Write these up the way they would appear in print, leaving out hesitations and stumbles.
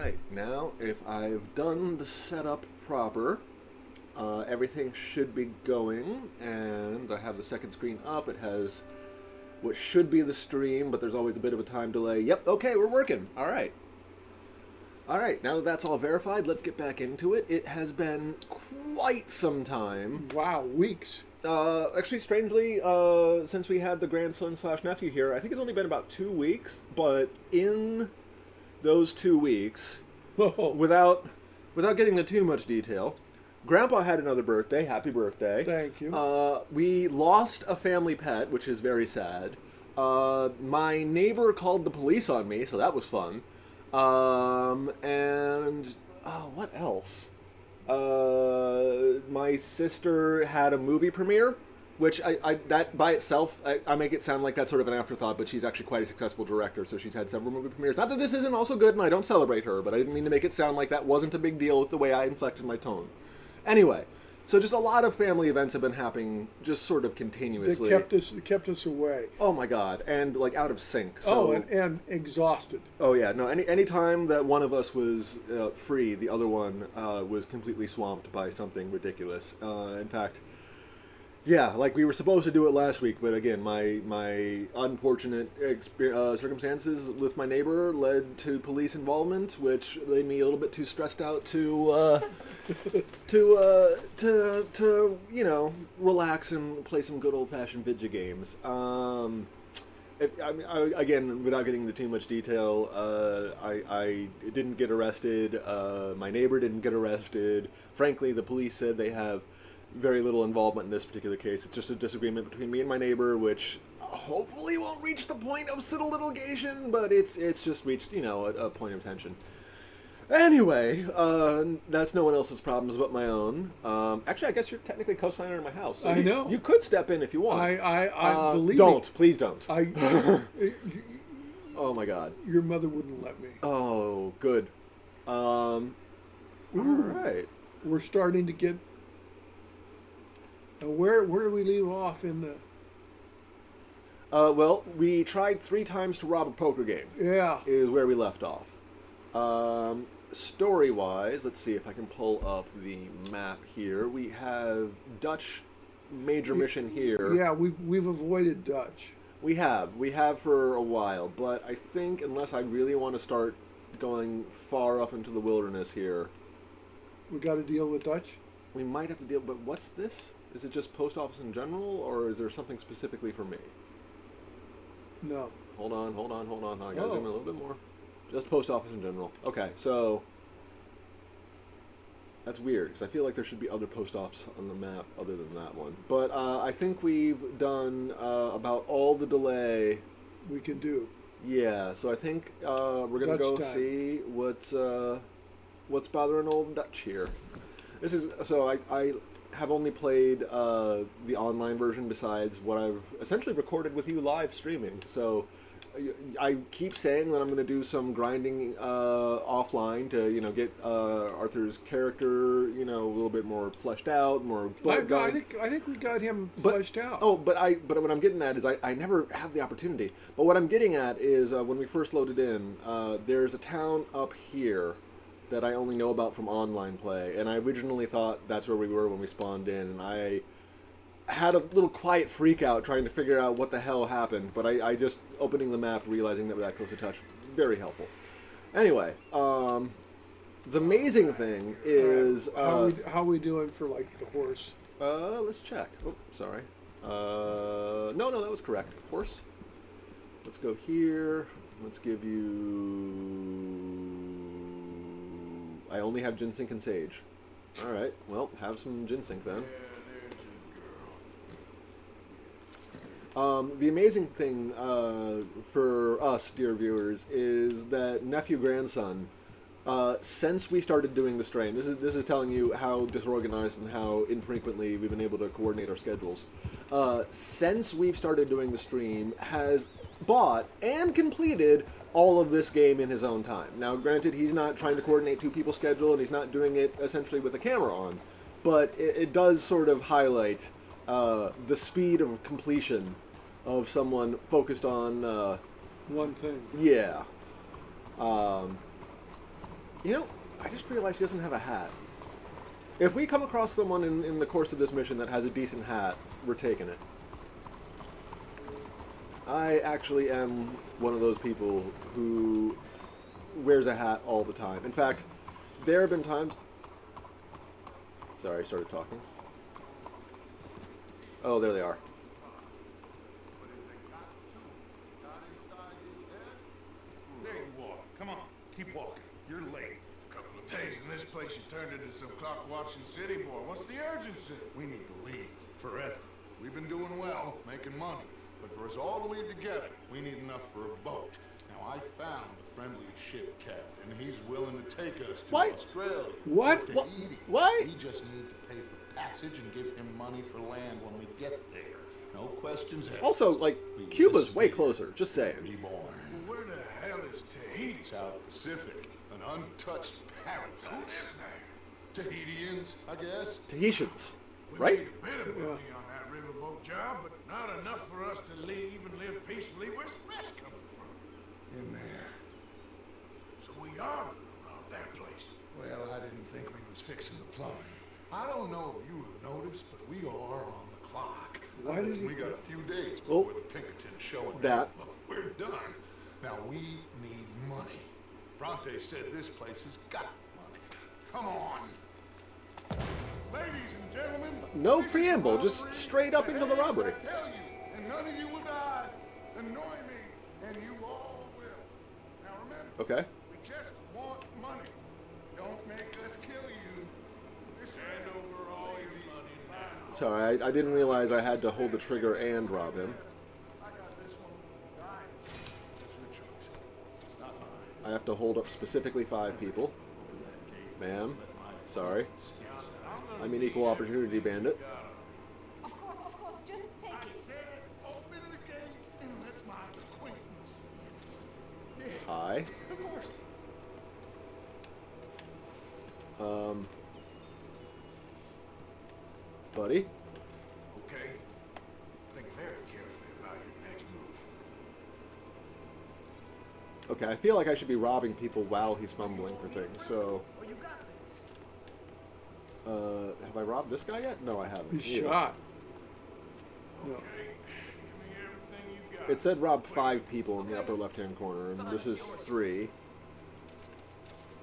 Alright, now if I've done the setup proper, everything should be going, and I have the second screen up. It has what should be the stream, but there's always a bit of a time delay. Yep, okay, we're working. Alright. Alright, now that that's all verified, let's get back into it. It has been quite some time. Wow, weeks. Actually, strangely, since we had the grandson/nephew here, I think it's only been about 2 weeks, but in those 2 weeks, Whoa. without getting into too much detail, Grandpa had another birthday. Happy birthday. Thank you. We lost a family pet, which is very sad. My neighbor called the police on me, so that was fun. And what else? My sister had a movie premiere, which that by itself, I make it sound like that's sort of an afterthought, but she's actually quite a successful director, so she's had several movie premieres. Not that this isn't also good, and I don't celebrate her, but I didn't mean to make it sound like that wasn't a big deal with the way I inflected my tone. Anyway, so just a lot of family events have been happening just sort of continuously. They kept us away. Oh my god, and like out of sync. So, and exhausted. oh yeah, no. Any time that one of us was free, the other one was completely swamped by something ridiculous. In fact, yeah, like we were supposed to do it last week, but again, my unfortunate circumstances with my neighbor led to police involvement, which made me a little bit too stressed out to relax and play some good old fashioned video games. Again, without getting into too much detail, I didn't get arrested. My neighbor didn't get arrested. Frankly, the police said they have very little involvement in this particular case. It's just a disagreement between me and my neighbor, which hopefully won't reach the point of civil litigation, but it's just reached, a point of tension. Anyway, that's no one else's problems but my own. Actually, I guess you're technically co-signer in my house. So I know. You could step in if you want. I believe Don't. Please don't. Oh my god. Your mother wouldn't let me. Oh, good. All right. We're starting to get. Where do we leave off in the? Well, we tried 3 times to rob a poker game. Yeah. Is where we left off. Story-wise, let's see if I can pull up the map here. We have Dutch major mission here. Yeah, we've avoided Dutch. We have for a while, but I think unless I really want to start going far up into the wilderness here, We got to deal with Dutch. we might have to deal. But what's this? Is it just post office in general, or is there something specifically for me? No. Hold on. I gotta zoom in a little bit more. Just post office in general. Okay, so that's weird because I feel like there should be other post office on the map other than that one. But I think we've done about all the delay We can do. Yeah, so I think we're gonna Dutch go time. see what's bothering old Dutch here. This is so I have only played the online version besides what I've essentially recorded with you live streaming. So I keep saying that I'm going to do some grinding offline to get Arthur's character a little bit more fleshed out, more blood going. I think we got him fleshed out. Oh, but what I'm getting at is I never have the opportunity. But what I'm getting at is when we first loaded in, there's a town up here that I only know about from online play, and I originally thought that's where we were when we spawned in, and I had a little quiet freak out trying to figure out what the hell happened, but I just opening the map, realizing that we're that close to touch, very helpful. Anyway, the amazing thing is How are we doing for like the horse? let's check. Oh, sorry. No, that was correct. Horse. Let's go here. Let's give you. I only have ginseng and sage. All right. Well, have some ginseng then. The amazing thing for us, dear viewers, is that nephew-grandson, since we started doing the stream, this is telling you how disorganized and how infrequently we've been able to coordinate our schedules. Since we've started doing the stream, has bought and completed all of this game in his own time. Now, granted, he's not trying to coordinate 2 people's schedule, and he's not doing it essentially with a camera on, but it does sort of highlight the speed of completion of someone focused on One thing. yeah. You know, I just realized he doesn't have a hat. If we come across someone in the course of this mission that has a decent hat, we're taking it. I actually am one of those people who wears a hat all the time. In fact, there have been times... Sorry, I started talking. Oh, there they are. There you are. Come on, keep walking. You're late. Couple of days in this place, you turned into some clock-watching city boy. What's the urgency? We need to leave. Forever. We've been doing well, making money. But for us all to leave together, We need enough for a boat. Now, I found a friendly ship captain, and he's willing to take us to What? Australia. What? To What? Tahiti. What? We just need to pay for passage and give him money for land when we get there. No questions asked. Also, like, Cuba's way closer, just saying. Reborn. well, where the hell is Tahiti? South Pacific, an untouched paradise. Tahitians, I guess. Tahitians, We right? made a bit of money on that riverboat job, but not enough for us to leave and live peacefully. Where's the rest coming from? In there. So we are gonna rob that place. Well, I didn't think we was fixing the plumbing. I don't know if you have noticed, but we are on the clock. Why does he? We got a few days Oh. before the Pinkerton show. and That. But we're done. Now we need money. Bronte said this place has got money. Come on. Ladies and gentlemen. No this is preamble, robbery. just straight up into the Behave as robbery. I tell you, and none of you will die. Annoy me, and you all will. Now remember. Okay. We just want money. Don't make us kill you. This Hand over all your money now. Sorry, I didn't realize I had to hold the trigger and rob him. I got this one. Right. That's your choice. Not mine. I have to hold up specifically 5 people. Ma'am, sorry. I'm an equal opportunity bandit. Of course, just take I it. said, open the gate and let my acquaintance. Yeah, Hi. of course. Buddy. Okay. Think very carefully about your next move. Okay, I feel like I should be robbing people while he's fumbling for things, so... have I robbed this guy yet? No, I haven't. He's Yeah. shot. No. Okay. Give me everything you got. It said rob 5 people in the upper left-hand corner, and this is 3.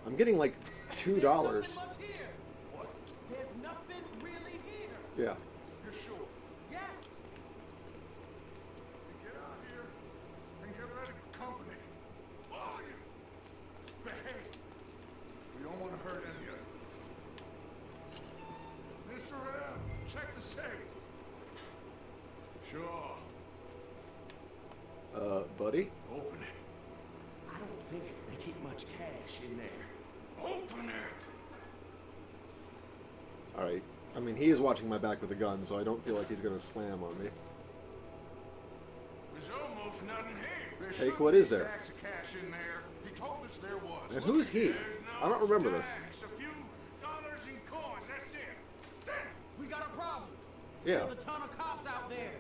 I'm getting like $2. What? There's nothing really here. Yeah. You're sure? Yes. Get out here and get ready for company. All of you. Behave. We don't want to hurt any of you. Mr. M, check the safe. Sure. Buddy? Open it. I don't think they keep much cash in there. Open it. Alright. I mean, he is watching my back with a gun, so I don't feel like he's gonna slam on me. There's almost nothing here. There Take should what be is there. stacks of cash in there. He told us there was. And who's he? There's no I don't remember this. stacks. A few dollars in coins. That's it. Damn. We got a problem. Yeah. There's a ton of cops out there.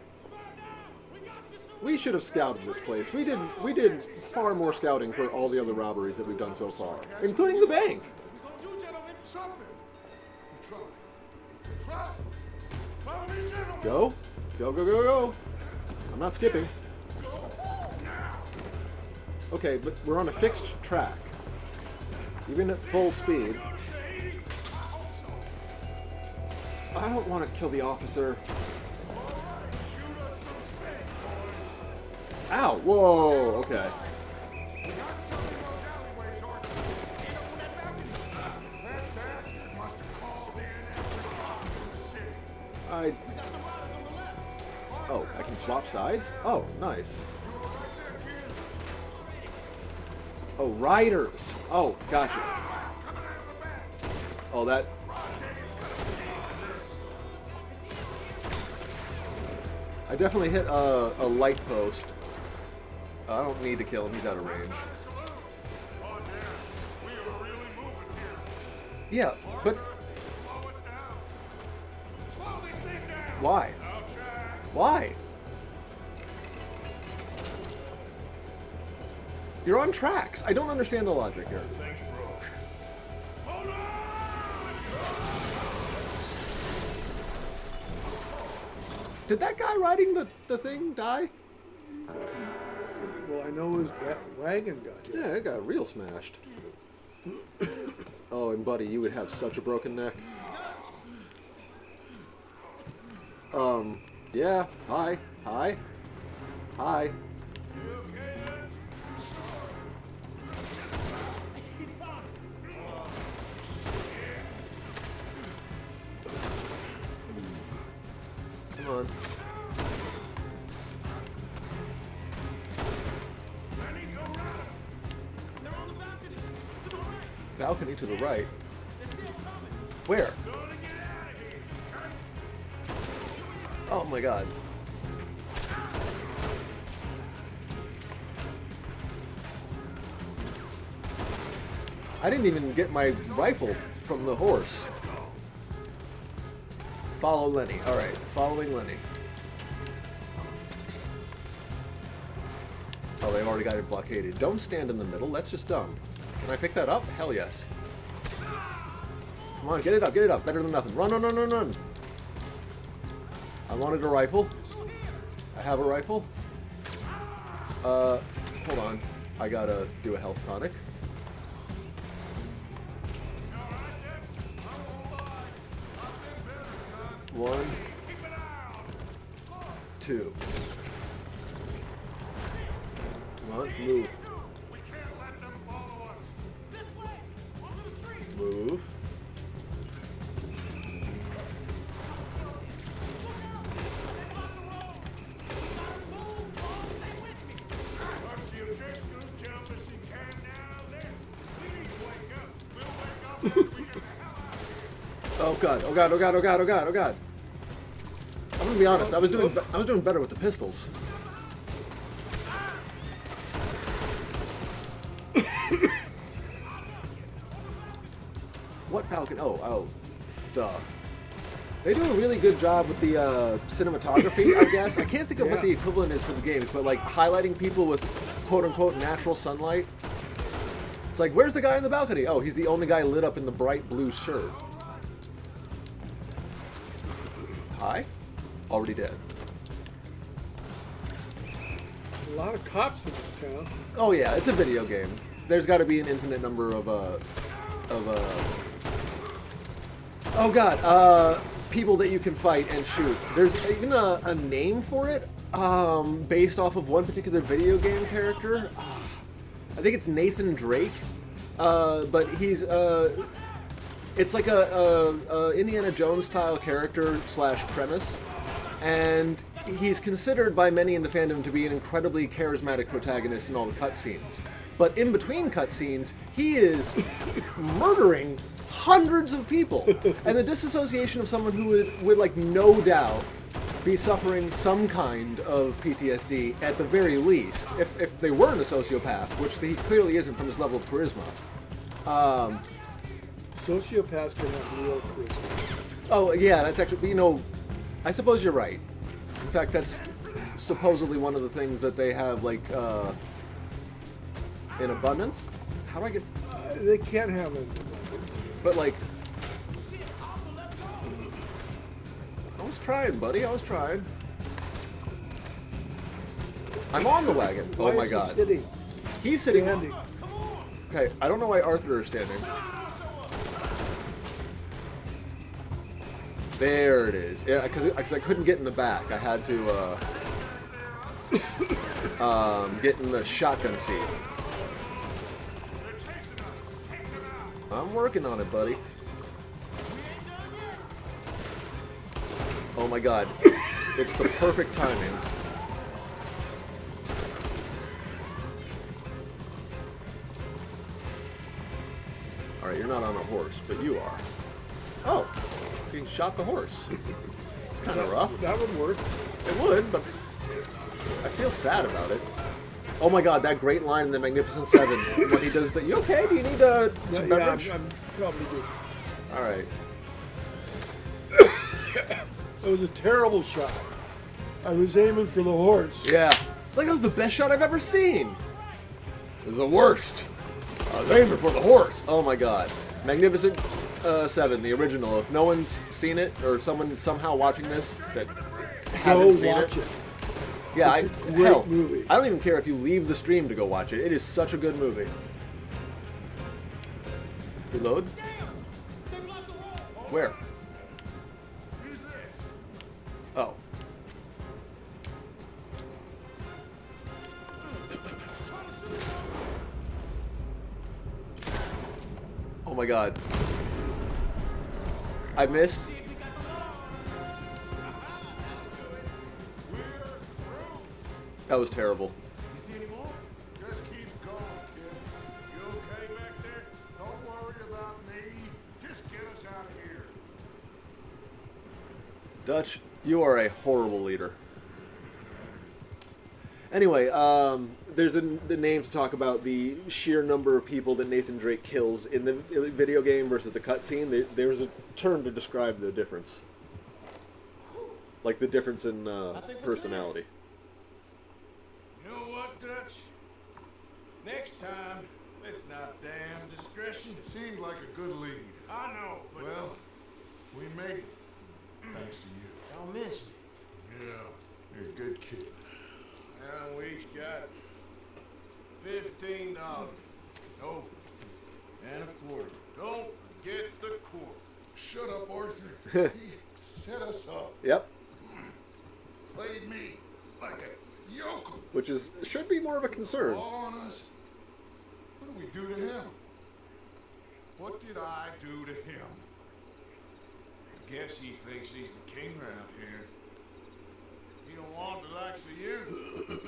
We should have scouted this place. We did far more scouting for all the other robberies that we've done so far, including the bank. We're gonna do, gentlemen, something. We try. We try. Follow me, gentlemen. Go. Go, go, go, go. I'm not skipping. Okay, but we're on a fixed track. Even at full speed. I don't want to kill the officer. Ow! Whoa! Okay. We got something in those alleyways, Arthur. Get up on that balcony. That bastard must have called in every cop in the city. I... We got some riders on the left. Oh, I can swap sides? Oh, nice. You were right there, kid. Oh, riders! Oh, gotcha. Coming out of the back. Oh, that... Bronte is gonna pay for this. I definitely hit a light post. I don't need to kill him, he's out of range. Salute. Oh, damn. We are really moving here. Yeah, but Slow us down. Slow this thing down. why? I'll try. Why? You're on tracks. I don't understand the logic here. Things broke. Did that guy riding the thing die? Well, I know his wagon got hit. Yeah, it got real smashed. Oh, and buddy, you would have such a broken neck. Yeah. Hi. Hi. Hi. Come on. Balcony to the right. Where? Oh my god. I didn't even get my rifle from the horse. Follow Lenny. Alright, following Lenny. Oh, they've already got it blockaded. Don't stand in the middle, that's just dumb. Can I pick that up? Hell yes. Come on, get it up, get it up. Better than nothing. Run, run, run, run, run. I wanted a rifle. I have a rifle. Hold on. I gotta do a health tonic. One. Two. Come on, move. Move. Oh god, oh god, oh god, oh god, oh god, oh god. I'm gonna be honest, I was doing better with the pistols. What balcony? Oh, duh. They do a really good job with the cinematography, I guess. I can't think of what the equivalent is for the games, but like highlighting people with quote-unquote natural sunlight. It's like, where's the guy on the balcony? Oh, he's the only guy lit up in the bright blue shirt. Hi? Already dead. A lot of cops in this town. Oh yeah, it's a video game. There's got to be an infinite number of oh god, people that you can fight and shoot. There's even a name for it, based off of one particular video game character. I think it's Nathan Drake, but he's it's like a Indiana Jones style character slash premise, and he's considered by many in the fandom to be an incredibly charismatic protagonist in all the cutscenes. But in between cutscenes, he is murdering hundreds of people, and the disassociation of someone who would like no doubt be suffering some kind of PTSD at the very least, if they weren't a sociopath, which he clearly isn't from his level of charisma. Sociopaths can have real charisma. Oh yeah, that's actually, you know, I suppose you're right. In fact, that's supposedly one of the things that they have like in abundance. How do I get? They can't have it in abundance. But like, I was trying, buddy. I was trying. I'm on the wagon. Why Oh my is god. He sitting? He's sitting. Standing. Okay, I don't know why Arthur is standing. There it is. Yeah, because I couldn't get in the back. I had to get in the shotgun seat. I'm working on it, buddy. Oh my god. It's the perfect timing. Alright, you're not on a horse, but you are. Oh, you shot the horse. It's kind of rough. That would work. It would, but I feel sad about it. Oh my god, that great line in The Magnificent Seven when he does the... You okay? Do you need some beverage? I'm probably good. Alright. It was a terrible shot. I was aiming for the horse. Yeah. It's like that was the best shot I've ever seen. It was the worst. I was aiming for the horse. Oh my god. Magnificent Seven, the original. If no one's seen it, or someone somehow watching this that hasn't seen watch it. Yeah, It's a great hell, movie. I don't even care if you leave the stream to go watch it. It is such a good movie. Reload? Where? Oh. Oh my god. I missed. That was terrible. You see any more? Just keep going, kid. You okay back there? Don't worry about me. Just get us out of here. Dutch, you are a horrible leader. Anyway, there's the name to talk about the sheer number of people that Nathan Drake kills in the video game versus the cutscene. There's a term to describe the difference. Like the difference in personality. You know what, Dutch? Next time, let's not damn discretion. Seemed like a good lead. I know, but... Well, we made it. Thanks to you. Don't miss me. Yeah. You're a good kid. Now we each got $15. Oh, and a quarter. Don't forget the quarter. Shut up, Arthur. He set us up. Yep. Played me like a yokel. Which should be more of a concern. All on us. What did we do to him? What did I do to him? I guess he thinks he's the king around here. He don't want the likes of you.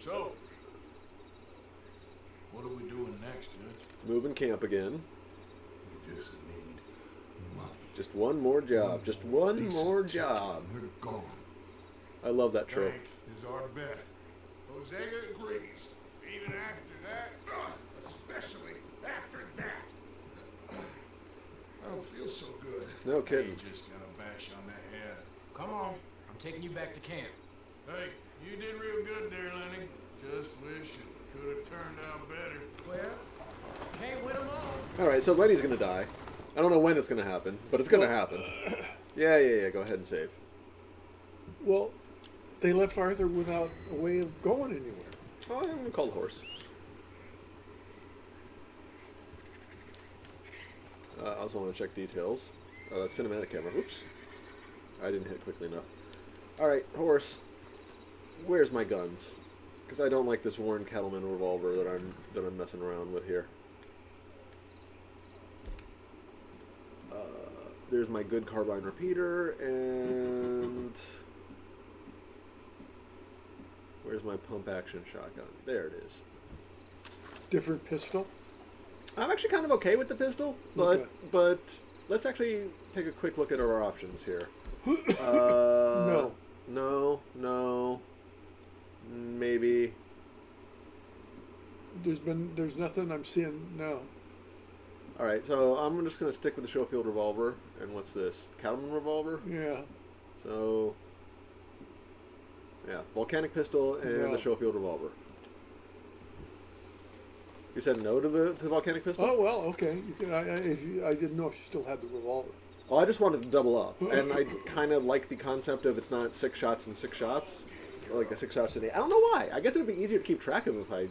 So, what are we doing next, Dutch? Moving camp again. We just need money. Just one more job. Just one more job. We're gone. I love that trope. Bank is our bet. Hosea agrees. Even after that? Especially after that. I don't feel so good. No You kidding. just got a bash on that head. Come on. I'm taking you back to camp. Hey, you did real good there, Lenny. Just wish it could have turned out better. Well, can't win them all. Alright, so Lenny's gonna die. I don't know when it's gonna happen, but it's gonna happen. Yeah, go ahead and save. Well, they left Arthur without a way of going anywhere. Oh, I'm gonna call the horse. I also want to check details. Cinematic camera. Oops. I didn't hit quickly enough. Alright, horse. Where's my guns? Because I don't like this Warren Kettleman revolver that I'm messing around with here. There's my good carbine repeater, and where's my pump action shotgun? There it is. Different pistol. I'm actually kind of okay with the pistol, but Okay. but let's actually take a quick look at our options here. No, maybe. There's nothing I'm seeing. No. All right, so I'm just gonna stick with the Schofield revolver. And what's this? Cattleman revolver. Yeah. So yeah, volcanic pistol and Yeah. the Schofield revolver. You said no to the volcanic pistol? Oh well, okay. You can, I didn't know if you still had the revolver. Well, I just wanted to double up, and I kind of like the concept of it's not 6 shots and 6 shots, like a 6 shots a day. I don't know why. I guess it would be easier to keep track of if I.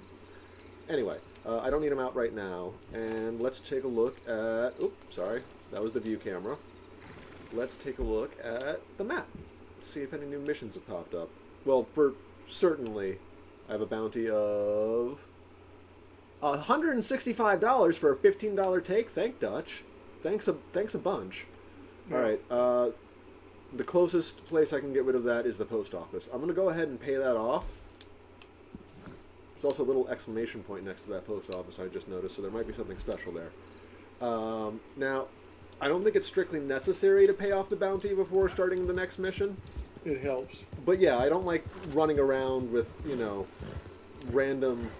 Anyway, I don't need them out right now, and let's take a look at. Oops, sorry, that was the view camera. Let's take a look at the map. See if any new missions have popped up. Well, for certainly, I have a bounty of $165 for a $15 take. Thank Dutch. Thanks a bunch. All right. The closest place I can get rid of that is the post office. I'm going to go ahead and pay that off. There's also a little exclamation point next to that post office I just noticed, so there might be something special there. Now, I don't think it's strictly necessary to pay off the bounty before starting the next mission. It helps. But yeah, I don't like running around with, random...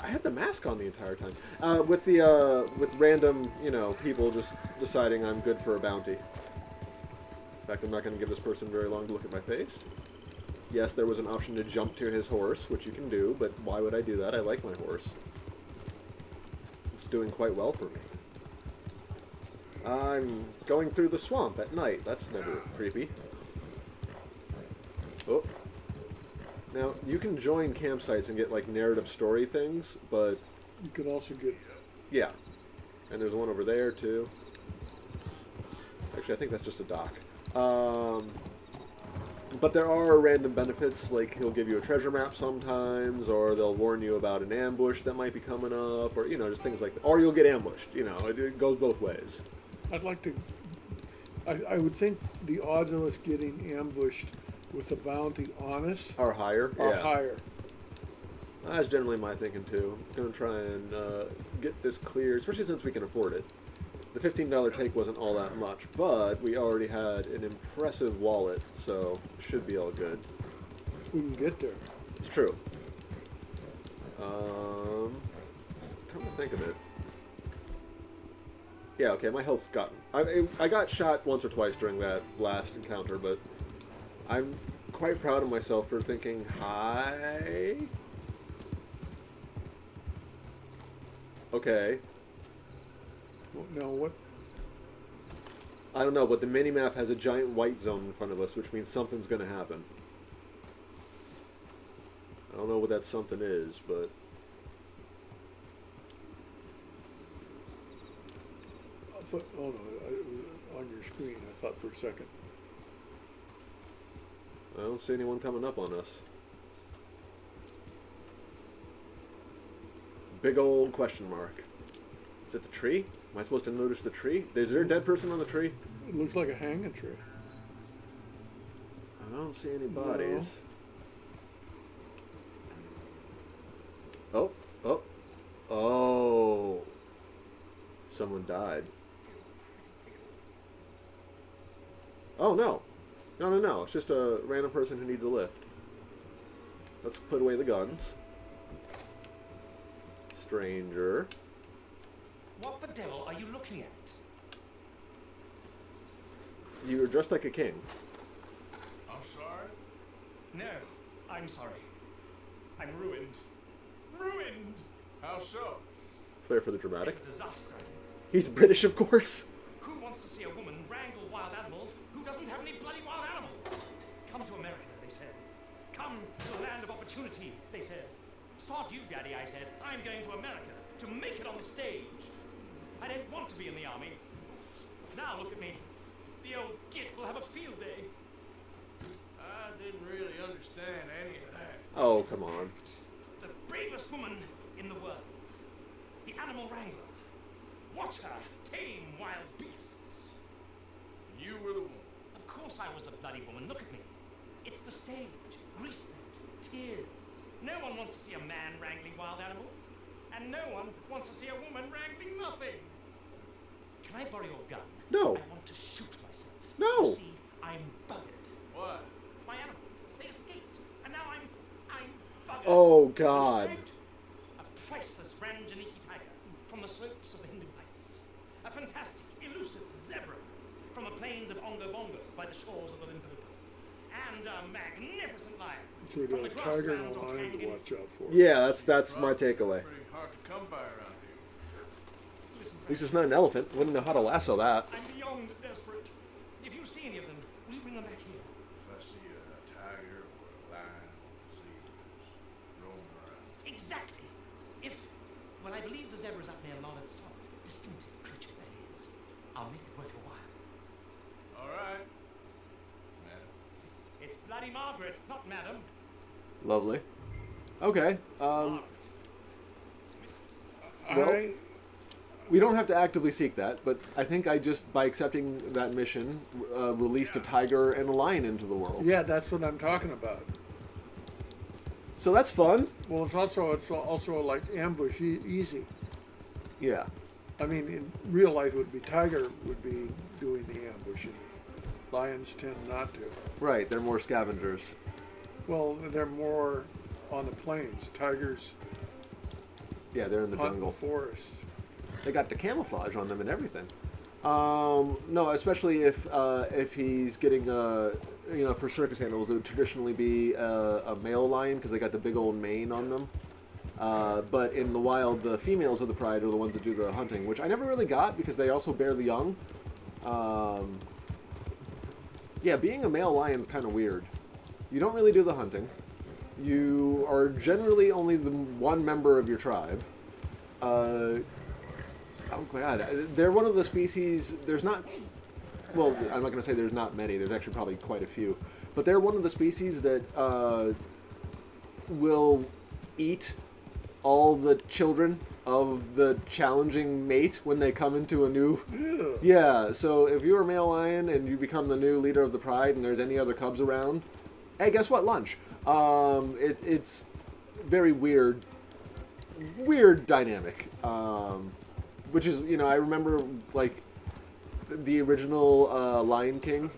I had the mask on the entire time. With random, people just deciding I'm good for a bounty. In fact, I'm not going to give this person very long to look at my face. Yes, there was an option to jump to his horse, which you can do, but why would I do that? I like my horse. It's doing quite well for me. I'm going through the swamp at night. That's never creepy. Oh. Now, you can join campsites and get, like, narrative story things, but... You can also get... Yeah. And there's one over there, too. Actually, I think that's just a dock. But there are random benefits, like he'll give you a treasure map sometimes, or they'll warn you about an ambush that might be coming up, or, you know, just things like that. Or you'll get ambushed, you know, it goes both ways. I'd like to... I would think the odds of us getting ambushed with the bounty on us Are higher? are Yeah. higher. That's generally my thinking, too. I'm going to try and get this clear, especially since we can afford it. The $15 take wasn't all that much, but we already had an impressive wallet, so should be all good. We can get there. It's true. Come to think of it. Yeah, okay, my health's gotten... I got shot once or twice during that last encounter, but I'm quite proud of myself for thinking, hi... Okay. Now, what? I don't know, but the mini-map has a giant white zone in front of us, which means something's going to happen. I don't know what that something is, but... Oh no, it was on your screen. I thought for a second. I don't see anyone coming up on us. Big old question mark. Is it the tree? Am I supposed to notice the tree? Is there a dead person on the tree? It looks like a hanging tree. I don't see any bodies. Oh, oh, oh. Someone died. Oh, no. No, no, no. It's just a random person who needs a lift. Let's put away the guns. Stranger. What the devil are you looking at? You were dressed like a king. I'm sorry. No, I'm sorry. I'm ruined. Ruined! How so? Flair for the dramatic. It's a disaster. He's British, of course. Who wants to see a woman wrangle wild animals who doesn't have any bloody wild animals? Come to America, they said. Come to the land of opportunity, they said. Sod you, Daddy, I said. I'm going to America to make it on the stage. I didn't want to be in the army. Now look at me. The old git will have a field day. I didn't really understand any of that. Oh, come on. The bravest woman in the world. The animal wrangler. Watch her tame wild beasts. You were the one. Of course I was the bloody woman. Look at me. It's the stage. Grease them. Tears. No one wants to see a man wrangling wild animals. And no one wants to see a woman wrangling nothing. Can I borrow your gun? No. I want to shoot myself. No. You see, I'm buggered. What? My animals, they escaped. And now I'm buggered. Oh, God. A priceless Ranjaniki tiger from the slopes of the Hindu Heights. A fantastic, elusive zebra from the plains of Ongo Bongo by the shores of the Limpopo. And a magnificent lion So we from got the a tiger and grasslands a of lion to Tangan. watch out for. Yeah, that's my takeaway. Pretty hard to come by around here. Listen, At least it's not an elephant. Wouldn't know how to lasso that. I'm beyond desperate. If you see any of them, will you bring them back here? If I see a tiger or a lion or a zebra roaming around. Exactly. Well, I believe the zebra's up near Lollard's swamp. Distinctive creature that is. I'll make it worth your while. All right. Madam. It's Bloody Margaret, not Madam. Lovely. Okay. Well, we don't have to actively seek that, but I think I just, by accepting that mission, released a tiger and a lion into the world. Yeah, that's what I'm talking about. So that's fun. Well, it's also like ambush easy. Yeah. I mean, in real life, it would be tiger would be doing the ambushing. Lions tend not to. Right, they're more scavengers. Well, they're more on the plains. Tigers Yeah, they're in the hunt jungle. the forests. They got the camouflage on them and everything. No, especially if he's getting for circus animals, it would traditionally be a male lion because they got the big old mane on them. But in the wild, the females of the pride are the ones that do the hunting, which I never really got because they also bear the young. Yeah, being a male lion is kind of weird. You don't really do the hunting. You are generally only the one member of your tribe. Oh god, they're one of the species. There's not. Well, I'm not going to say there's not many. There's actually probably quite a few, but they're one of the species that will eat all the children of the challenging mate when they come into a new. Yeah. So if you're a male lion and you become the new leader of the pride, and there's any other cubs around, hey, guess what? Lunch. It's very weird dynamic. Which is, I remember, like, the original Lion King,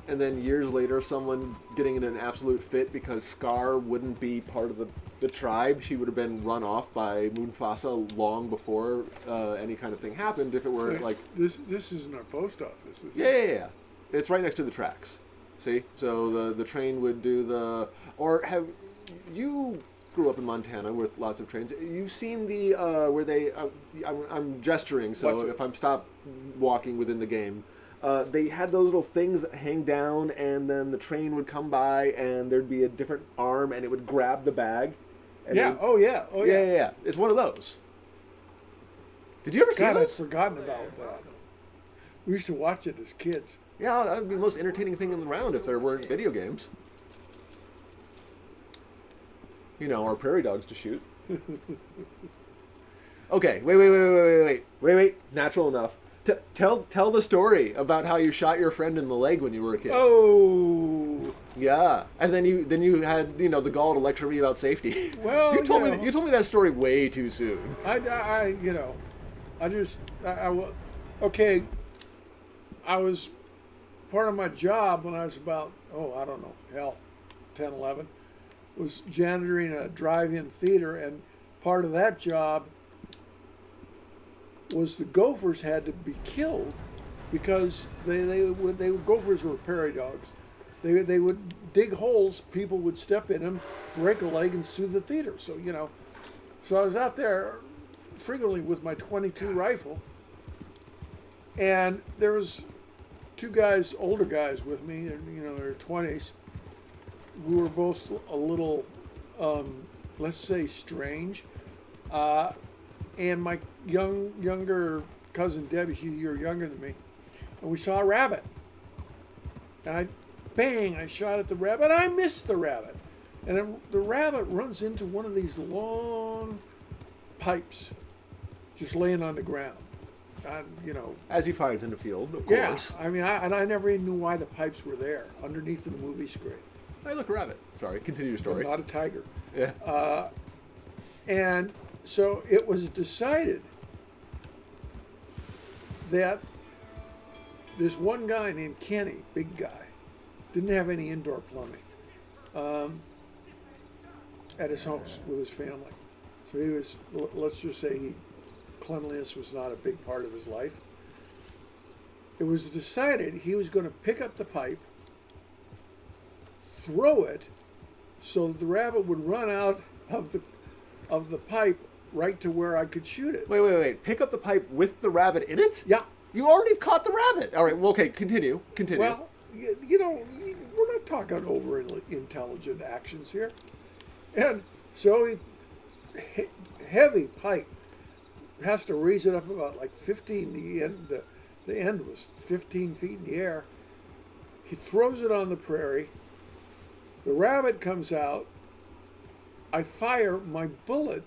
and then years later someone getting in an absolute fit because Scar wouldn't be part of the tribe. She would have been run off by Mufasa long before any kind of thing happened if it were, like... This isn't our post office. Yeah. It's right next to the tracks. See? So the train would do the... Or have... You grew up in Montana with lots of trains. You've seen the where they I'm gesturing, so if I'm stopped walking within the game, they had those little things that hang down, and then the train would come by and there'd be a different arm and it would grab the bag. And Yeah. Yeah. It's one of those. Did you ever see God, I'd those? forgotten about that. We used to watch it as kids. Yeah, that would be the most entertaining thing around if there weren't video games. Our prairie dogs to shoot. Okay, wait. Natural enough. Tell the story about how you shot your friend in the leg when you were a kid. Oh. Yeah, and then you had the gall to lecture me about safety. Well, you told me that story way too soon. Okay. I was part of my job when I was about 10, 11. Was janitoring a drive-in theater, and part of that job was the gophers had to be killed because gophers were prairie dogs. They would dig holes, people would step in them, break a leg, and sue the theater. So so I was out there frequently with my .22 rifle, and there was two guys, older guys with me, in their 20s. We were both a little, let's say, strange. And my younger cousin Debbie, she's a year younger than me, and we saw a rabbit. And I shot at the rabbit. I missed the rabbit. And then the rabbit runs into one of these long pipes just laying on the ground. As you find in a field, of Yeah, course. I mean, I never even knew why the pipes were there underneath the movie screen. Hey, look, a rabbit. Sorry, continue your story. Not a tiger. Yeah. And so it was decided that this one guy named Kenny, big guy, didn't have any indoor plumbing at his house with his family. So he was, let's just say, cleanliness was not a big part of his life. It was decided he was going to pick up the pipe, throw it, so that the rabbit would run out of the pipe right to where I could shoot it. Wait. Pick up the pipe with the rabbit in it? Yeah. You already caught the rabbit. All right. Well, okay. Continue. Well, we're not talking over intelligent actions here. And so heavy pipe has to raise it up about like 15. The end was 15 feet in the air. He throws it on the prairie. The rabbit comes out. I fire. My bullet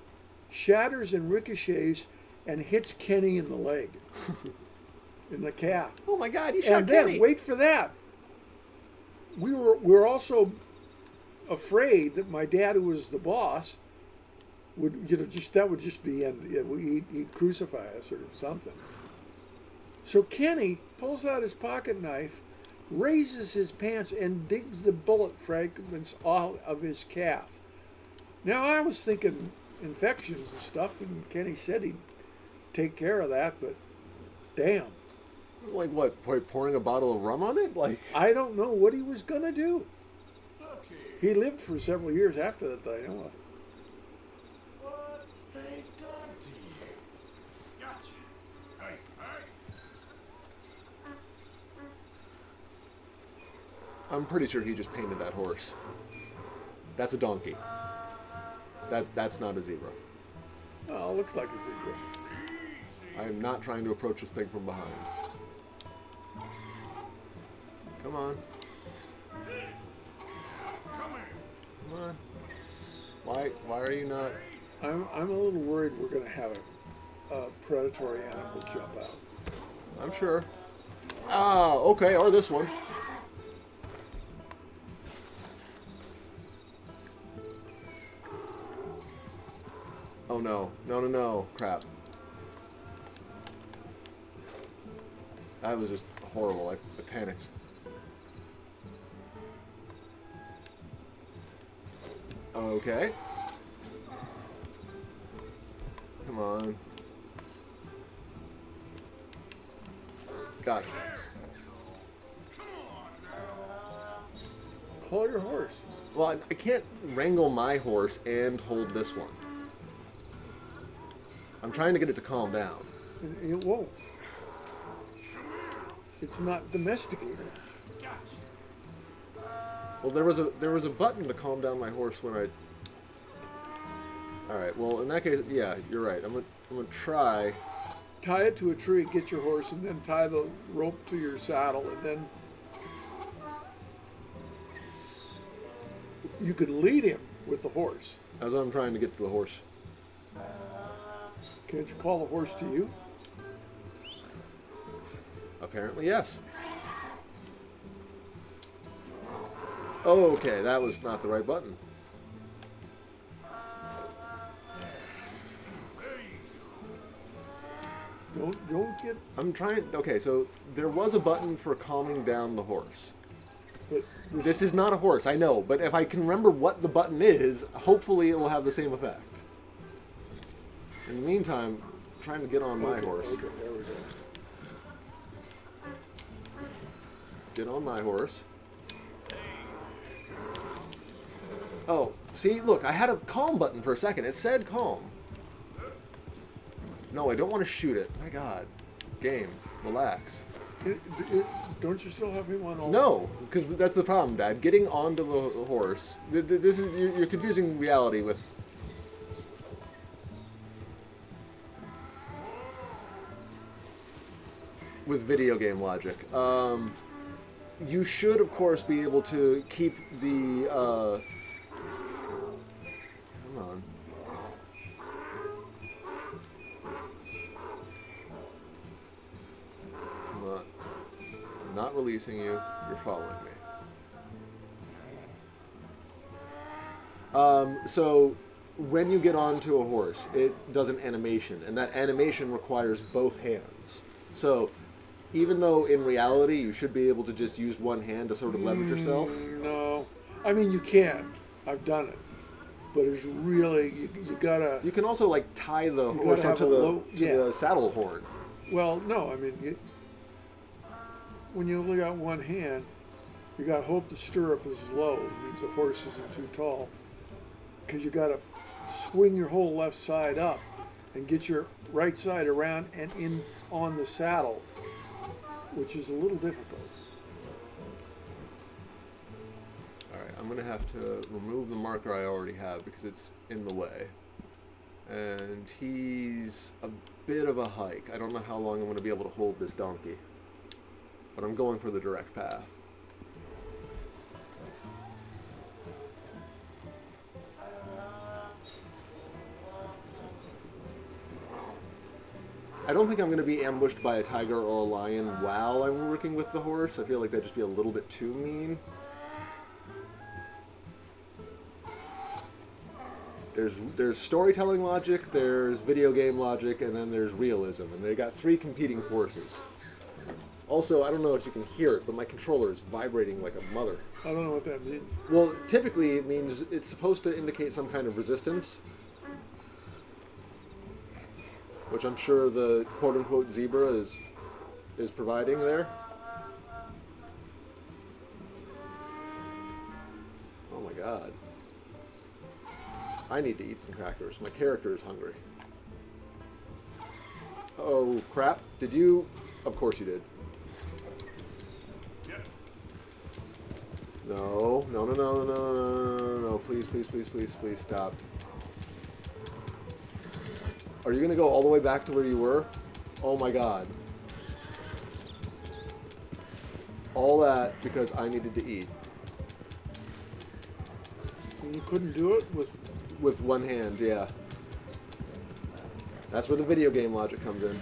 shatters and ricochets and hits Kenny in the leg, in the calf. Oh my God! You shot And then Kenny. wait for that. We were also afraid that my dad, who was the boss, would that would just be he'd crucify us or something. So Kenny pulls out his pocket knife, raises his pants, and digs the bullet fragments out of his calf. Now I was thinking infections and stuff, and Kenny said he'd take care of that, but damn. Like what? Pouring a bottle of rum on it? Like I don't know what he was gonna do. Look here. He lived for several years after that, I know of. What they done to you? Gotcha. Hey, hey. I'm pretty sure he just painted that horse. That's a donkey. That's not a zebra. Oh, looks like a zebra. I am not trying to approach this thing from behind. Come on. Come here. Come on. Why are you not? I'm a little worried we're gonna have a predatory animal jump out. I'm sure. Ah, okay, or this one. Oh no. No. Crap. That was just horrible. I panicked. Okay. Come on. Got it. Call your horse. Well, I can't wrangle my horse and hold this one. I'm trying to get it to calm down. And it won't. It's not domesticated. Well, there was a button to calm down my horse when I. All right. Well, in that case, yeah, you're right. I'm gonna try. Tie it to a tree, get your horse, and then tie the rope to your saddle, and then you could lead him with the horse. As I'm trying to get to the horse. Can't you call the horse to you? Apparently, yes. Okay, that was not the right button. There you Don't get. I'm trying. Okay, so there was a button for calming down the horse. But This is not a horse, I know, but if I can remember what the button is, hopefully it will have the same effect. In the meantime, I'm trying to get on my horse. Okay, there we go. Get on my horse. Oh, see, look, I had a calm button for a second. It said calm. No, I don't want to shoot it. My God. Game. Relax. Don't you still have him on all? No, because that's the problem, Dad. Getting onto the horse. This is you're confusing reality with. With video game logic. You should, of course, be able to keep the. Come on. Come on. I'm not releasing you. You're following me. So when you get onto a horse, it does an animation, and that animation requires both hands. So even though in reality you should be able to just use one hand to sort of leverage yourself. No, I mean you can. I've done it, but it's really you gotta. You can also like tie the horse gotta have onto a the, low- to yeah. the saddle horn. Well, no, I mean when you only got one hand, you got to hope the stirrup is low. It means the horse isn't too tall, because you got to swing your whole left side up and get your right side around and in on the saddle, which is a little difficult. Alright, I'm going to have to remove the marker I already have because it's in the way. And he's a bit of a hike. I don't know how long I'm going to be able to hold this donkey. But I'm going for the direct path. I don't think I'm going to be ambushed by a tiger or a lion while I'm working with the horse. I feel like that'd just be a little bit too mean. There's storytelling logic, there's video game logic, and then there's realism. And they got three competing forces. Also, I don't know if you can hear it, but my controller is vibrating like a mother. I don't know what that means. Well, typically it means it's supposed to indicate some kind of resistance. Which I'm sure the quote-unquote zebra is is providing there. Oh my god. I need to eat some crackers. My character is hungry. Oh crap. Did you? Of course you did. Yeah. No, no, no, no, no, no, no, no, no, please, please, please, please, please stop. Are you gonna go all the way back to where you were? Oh my god. All that because I needed to eat. You couldn't do it With one hand, yeah. That's where the video game logic comes in.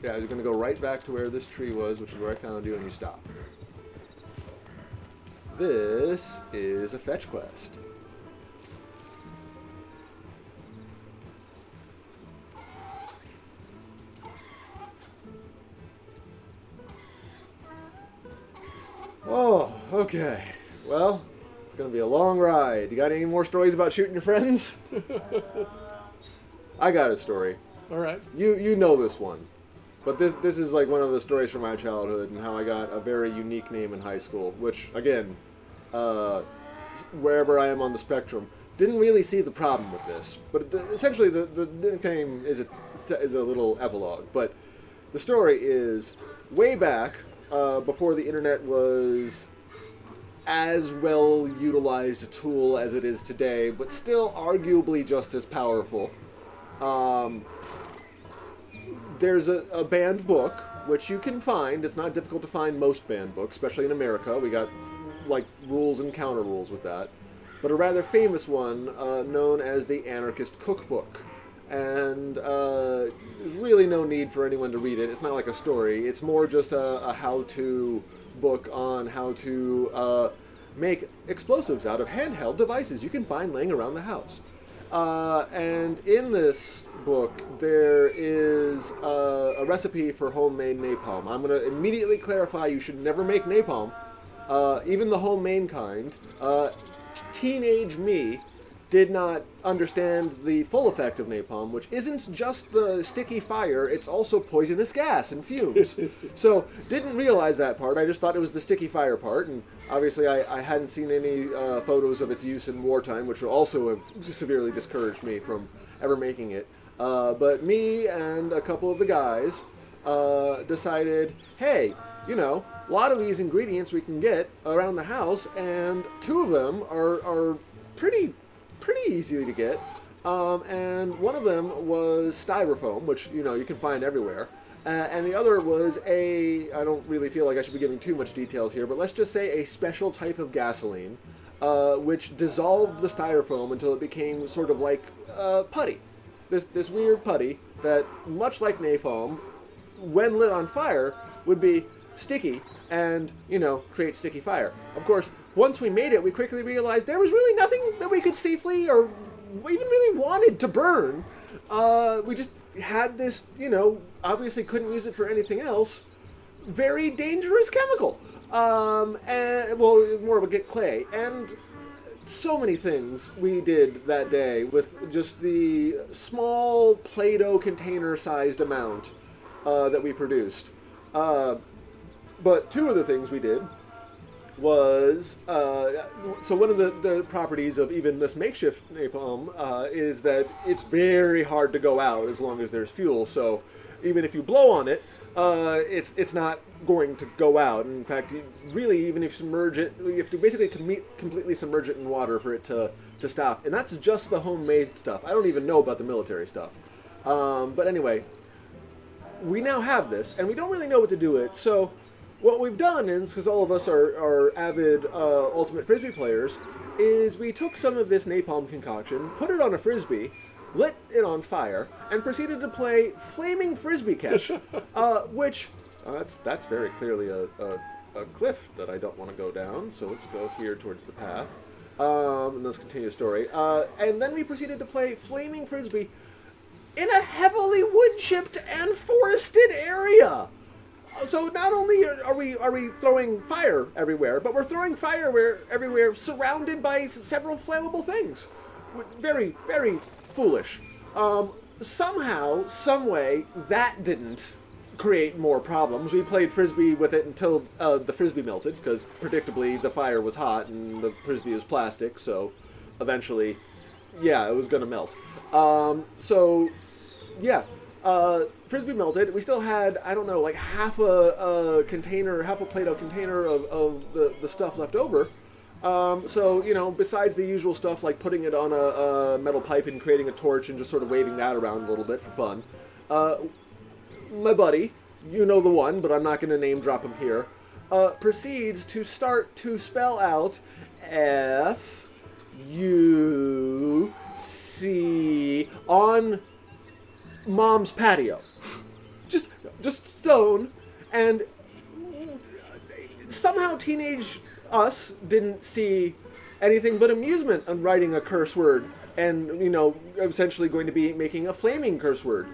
Yeah, you're gonna go right back to where this tree was, which is where I found you, and you stop. This is a fetch quest. Oh, okay. Well, it's gonna be a long ride. You got any more stories about shooting your friends? I got a story. All right. You know this one. But this is like one of the stories from my childhood and how I got a very unique name in high school, which, again, wherever I am on the spectrum, didn't really see the problem with this. But essentially, the nickname is a little epilogue. But the story is, way back, before the internet was as well utilized a tool as it is today, but still arguably just as powerful, there's a banned book, which you can find. It's not difficult to find most banned books, especially in America. We got, like, rules and counter rules with that. But a rather famous one known as the Anarchist Cookbook. And there's really no need for anyone to read it. It's not like a story. It's more just a how-to book on how to make explosives out of handheld devices you can find laying around the house. And in this book, there is a recipe for homemade napalm. I'm going to immediately clarify you should never make napalm, even the homemade kind. Teenage me did not understand the full effect of napalm, which isn't just the sticky fire, it's also poisonous gas and fumes. So, didn't realize that part. I just thought it was the sticky fire part, and obviously I hadn't seen any photos of its use in wartime, which would also have severely discouraged me from ever making it. But me and a couple of the guys decided, hey, you know, a lot of these ingredients we can get around the house, and two of them are pretty easy to get, and one of them was styrofoam, which, you know, you can find everywhere, and the other was I don't really feel like I should be giving too much details here, but let's just say a special type of gasoline, which dissolved the styrofoam until it became sort of like putty. This weird putty that, much like napalm, when lit on fire, would be sticky and, you know, create sticky fire. Of course, once we made it, we quickly realized there was really nothing that we could safely or even really wanted to burn. We just had this, you know, obviously couldn't use it for anything else, very dangerous chemical. And, well, more of a get clay. And so many things we did that day with just the small Play-Doh container-sized amount that we produced. But two of the things we did was, so one of the properties of even this makeshift napalm is that it's very hard to go out as long as there's fuel. So even if you blow on it, it's not going to go out. In fact, really, even if you submerge it, you have to basically completely submerge it in water for it to stop. And that's just the homemade stuff. I don't even know about the military stuff. But anyway, we now have this, and we don't really know what to do with it. So what we've done is, because all of us are avid Ultimate Frisbee players, is we took some of this napalm concoction, put it on a Frisbee, lit it on fire, and proceeded to play Flaming Frisbee Catch, which, that's very clearly a cliff that I don't want to go down, so let's go here towards the path, and let's continue the story. And then we proceeded to play Flaming Frisbee in a heavily wood-chipped and forested area. So not only are we throwing fire everywhere, but we're throwing fire everywhere surrounded by several flammable things. Very, very foolish. Somehow, someway, that didn't create more problems. We played frisbee with it until the frisbee melted, because predictably the fire was hot and the frisbee was plastic, so eventually, yeah, it was going to melt. Frisbee melted. We still had, I don't know, like half a container, half a Play-Doh container of the stuff left over. Besides the usual stuff like putting it on a metal pipe and creating a torch and just sort of waving that around a little bit for fun, my buddy, you know the one, but I'm not going to name drop him here, proceeds to start to spell out F-U-C on Mom's patio. Just stone, and somehow teenage us didn't see anything but amusement on writing a curse word and, essentially going to be making a flaming curse word.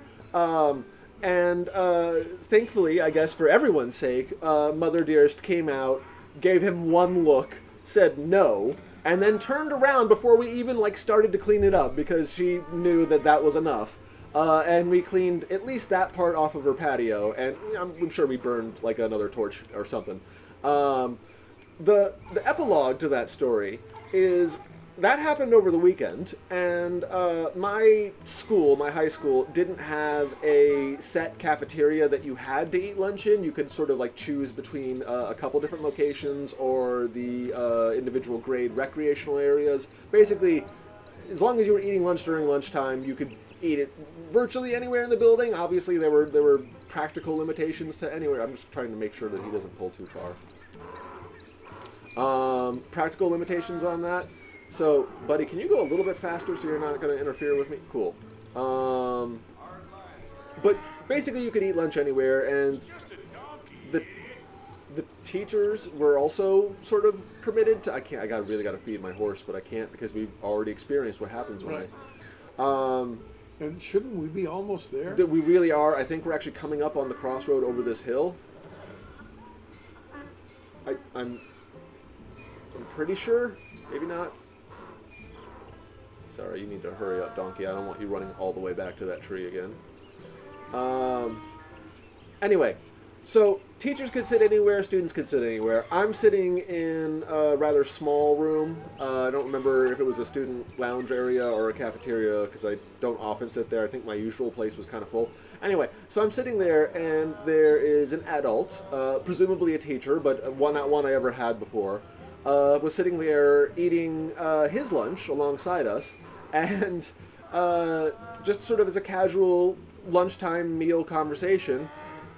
Thankfully, I guess for everyone's sake, Mother Dearest came out, gave him one look, said no, and then turned around before we even started to clean it up because she knew that was enough. And we cleaned at least that part off of her patio, and I'm sure we burned another torch or something. The epilogue to that story is that happened over the weekend, and my high school, didn't have a set cafeteria that you had to eat lunch in. You could sort of choose between a couple different locations or the individual grade recreational areas. Basically, as long as you were eating lunch during lunchtime, you could eat it virtually anywhere in the building. Obviously, there were practical limitations to anywhere. I'm just trying to make sure that he doesn't pull too far. Practical limitations on that. So, buddy, can you go a little bit faster so you're not going to interfere with me? Cool. But basically, you could eat lunch anywhere, and the teachers were also sort of permitted to. I really got to feed my horse, but I can't because we've already experienced what happens when And shouldn't we be almost there? We really are. I think we're actually coming up on the crossroad over this hill. I'm pretty sure. Maybe not. Sorry, you need to hurry up, donkey. I don't want you running all the way back to that tree again. Anyway, so teachers could sit anywhere, students could sit anywhere. I'm sitting in a rather small room. I don't remember if it was a student lounge area or a cafeteria because I don't often sit there. I think my usual place was kind of full. Anyway, so I'm sitting there, and there is an adult, presumably a teacher, but not one I ever had before, was sitting there eating his lunch alongside us, and just sort of as a casual lunchtime meal conversation,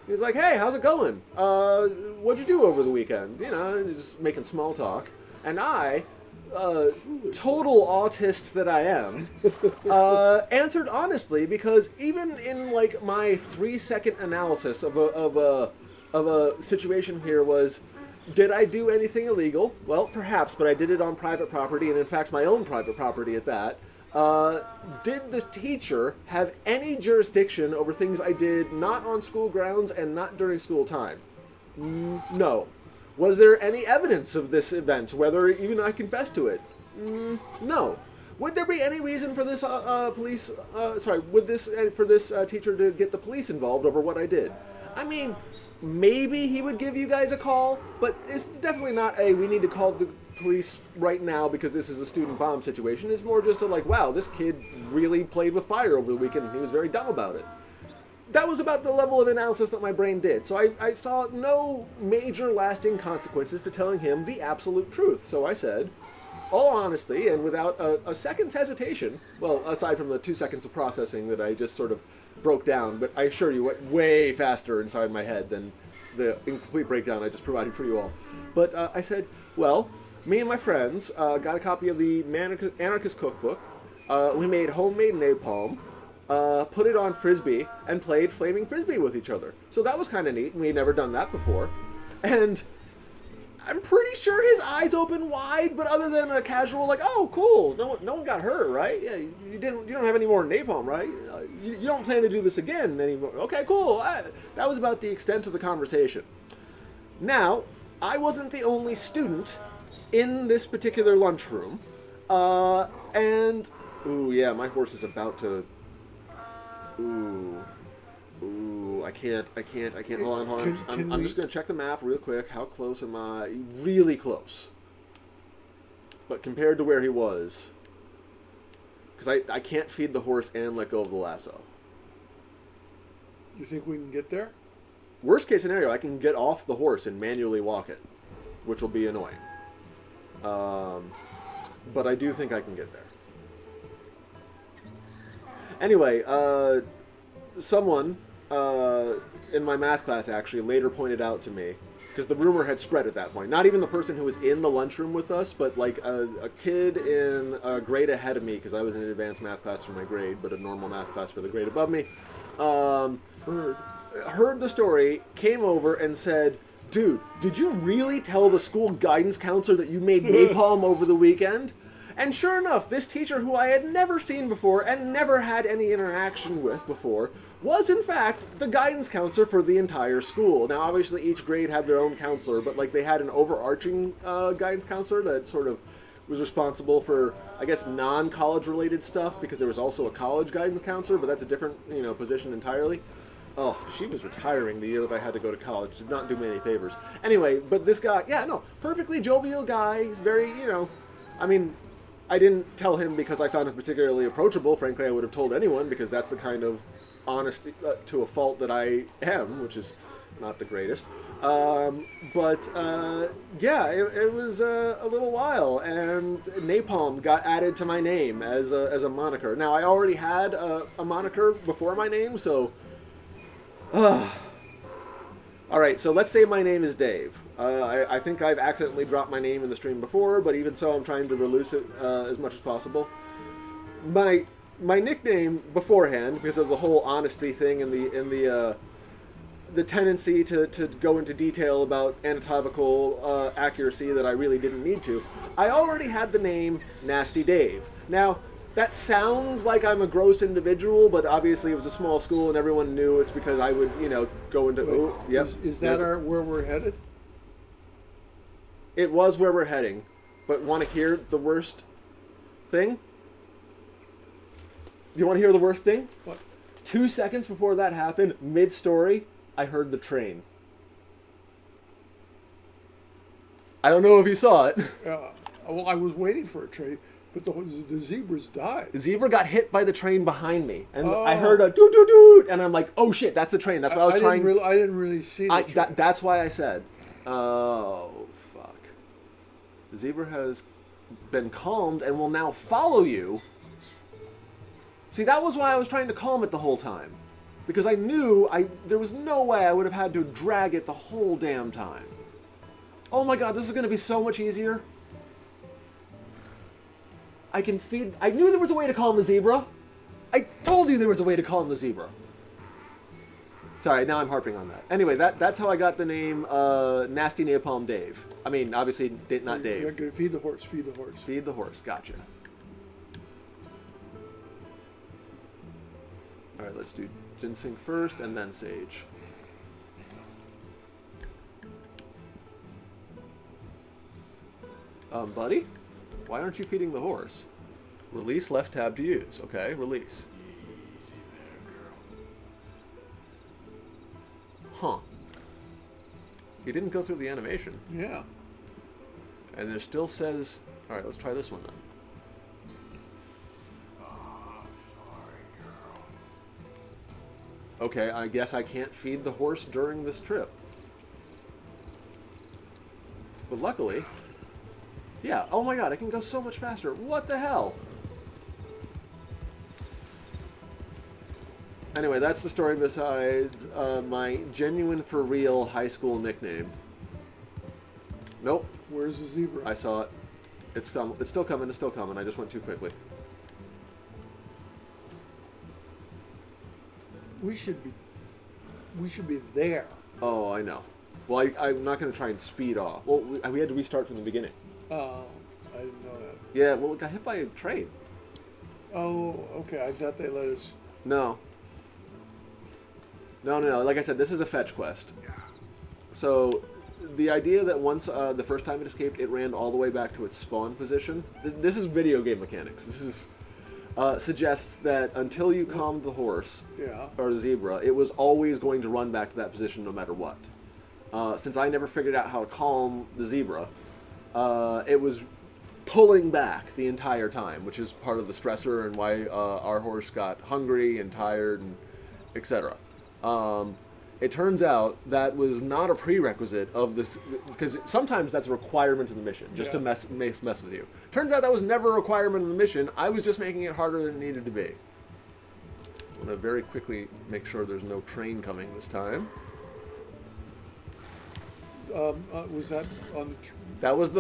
he was like, "Hey, how's it going? What'd you do over the weekend?" Just making small talk. And I, total autist that I am, answered honestly, because even in my 3-second analysis of a situation here was, did I do anything illegal? Well, perhaps, but I did it on private property, and in fact my own private property at that. Did the teacher have any jurisdiction over things I did not on school grounds and not during school time? No. Was there any evidence of this event, whether even I confessed to it? No. Would there be any reason for this teacher to get the police involved over what I did? I mean, maybe he would give you guys a call, but it's definitely not we need to call the police right now because this is a student bomb situation. It's more just wow, this kid really played with fire over the weekend and he was very dumb about it. That was about the level of analysis that my brain did. So I saw no major lasting consequences to telling him the absolute truth. So I said, all honesty and without a second's hesitation, well, aside from the 2 seconds of processing that I just sort of broke down, but I assure you went way faster inside my head than the incomplete breakdown I just provided for you all. But I said, well, me and my friends got a copy of the Anarchist Cookbook. We made homemade napalm, put it on Frisbee, and played Flaming Frisbee with each other. So that was kind of neat, and we had never done that before. And I'm pretty sure his eyes opened wide, but other than a casual, oh, cool, no one got hurt, right? Yeah, you don't have any more napalm, right? You don't plan to do this again anymore. Okay, cool. That was about the extent of the conversation. Now, I wasn't the only student in this particular lunchroom, and ooh, yeah, my horse is about to. Ooh, I can't. Hold on. Can I'm we- just going to check the map real quick. How close am I? Really close. But compared to where he was... Because I can't feed the horse and let go of the lasso. You think we can get there? Worst case scenario, I can get off the horse and manually walk it, which will be annoying. But I do think I can get there. Anyway, someone in my math class actually later pointed out to me, because the rumor had spread at that point, not even the person who was in the lunchroom with us, but like a kid in a grade ahead of me, because I was in an advanced math class for my grade, but a normal math class for the grade above me, heard the story, came over and said, "Dude, did you really tell the school guidance counselor that you made napalm over the weekend?" And sure enough, this teacher who I had never seen before and never had any interaction with before was in fact the guidance counselor for the entire school. Now obviously each grade had their own counselor, but like they had an overarching guidance counselor that sort of was responsible for, I guess, non-college related stuff, because there was also a college guidance counselor, but that's a different, position entirely. Oh, she was retiring the year that I had to go to college. Did not do me any favors. Anyway, but this guy, perfectly jovial guy. He's very, I didn't tell him because I found him particularly approachable. Frankly, I would have told anyone, because that's the kind of honesty to a fault that I am, which is not the greatest. It was a little while, and napalm got added to my name as a moniker. Now, I already had a moniker before my name, so... All right, so let's say my name is Dave. I think I've accidentally dropped my name in the stream before, but even so, I'm trying to release it as much as possible. My nickname beforehand, because of the whole honesty thing and the tendency to go into detail about anatomical accuracy that I really didn't need to, I already had the name Nasty Dave. Now, that sounds like I'm a gross individual, but obviously it was a small school and everyone knew it's because I would, go into... Wait, yep. Is that where we're headed? It was where we're heading, but want to hear the worst thing? You want to hear the worst thing? What? 2 seconds before that happened, mid-story, I heard the train. I don't know if you saw it. Well, I was waiting for a train, but the zebras died. The zebra got hit by the train behind me, and I Oh. heard a doo-doo-doo, and I'm like, oh shit, that's the train. That's what I was trying... I didn't really see the train. That's why I said, oh, fuck. The zebra has been calmed and will now follow you. See, that was why I was trying to calm it the whole time. Because I knew there was no way I would have had to drag it the whole damn time. Oh my god, this is going to be so much easier. I knew there was a way to calm the zebra. I told you there was a way to calm the zebra. Sorry, now I'm harping on that. Anyway, that's how I got the name Nasty Napalm Dave. I mean, obviously, not Dave. You're going to feed the horse, feed the horse. Feed the horse, gotcha. Alright, let's do ginseng first, and then sage. Buddy? Why aren't you feeding the horse? Release left tab to use. Okay, release. Huh. He didn't go through the animation. Yeah. And there still says... Alright, let's try this one then. Okay, I guess I can't feed the horse during this trip. But luckily... Yeah, oh my god, I can go so much faster. What the hell? Anyway, that's the story besides my genuine for real high school nickname. Nope. Where's the zebra? I saw it. It's still coming, it's still coming. I just went too quickly. We should be there. Oh, I know. Well, I'm not going to try and speed off. Well, we had to restart from the beginning. Oh, I didn't know that. Yeah, well, we got hit by a train. Oh, okay. I thought they let us. No. No. Like I said, this is a fetch quest. So, the idea that once the first time it escaped, it ran all the way back to its spawn position. This is video game mechanics. This is... suggests that until you calmed the horse Yeah. or the zebra, it was always going to run back to that position no matter what. Since I never figured out how to calm the zebra, it was pulling back the entire time, which is part of the stressor and why our horse got hungry and tired and etc. It turns out that was not a prerequisite of this, because sometimes that's a requirement of the mission, just to mess with you. Turns out that was never a requirement of the mission. I was just making it harder than it needed to be. I'm going to very quickly make sure there's no train coming this time. Was that on the? That was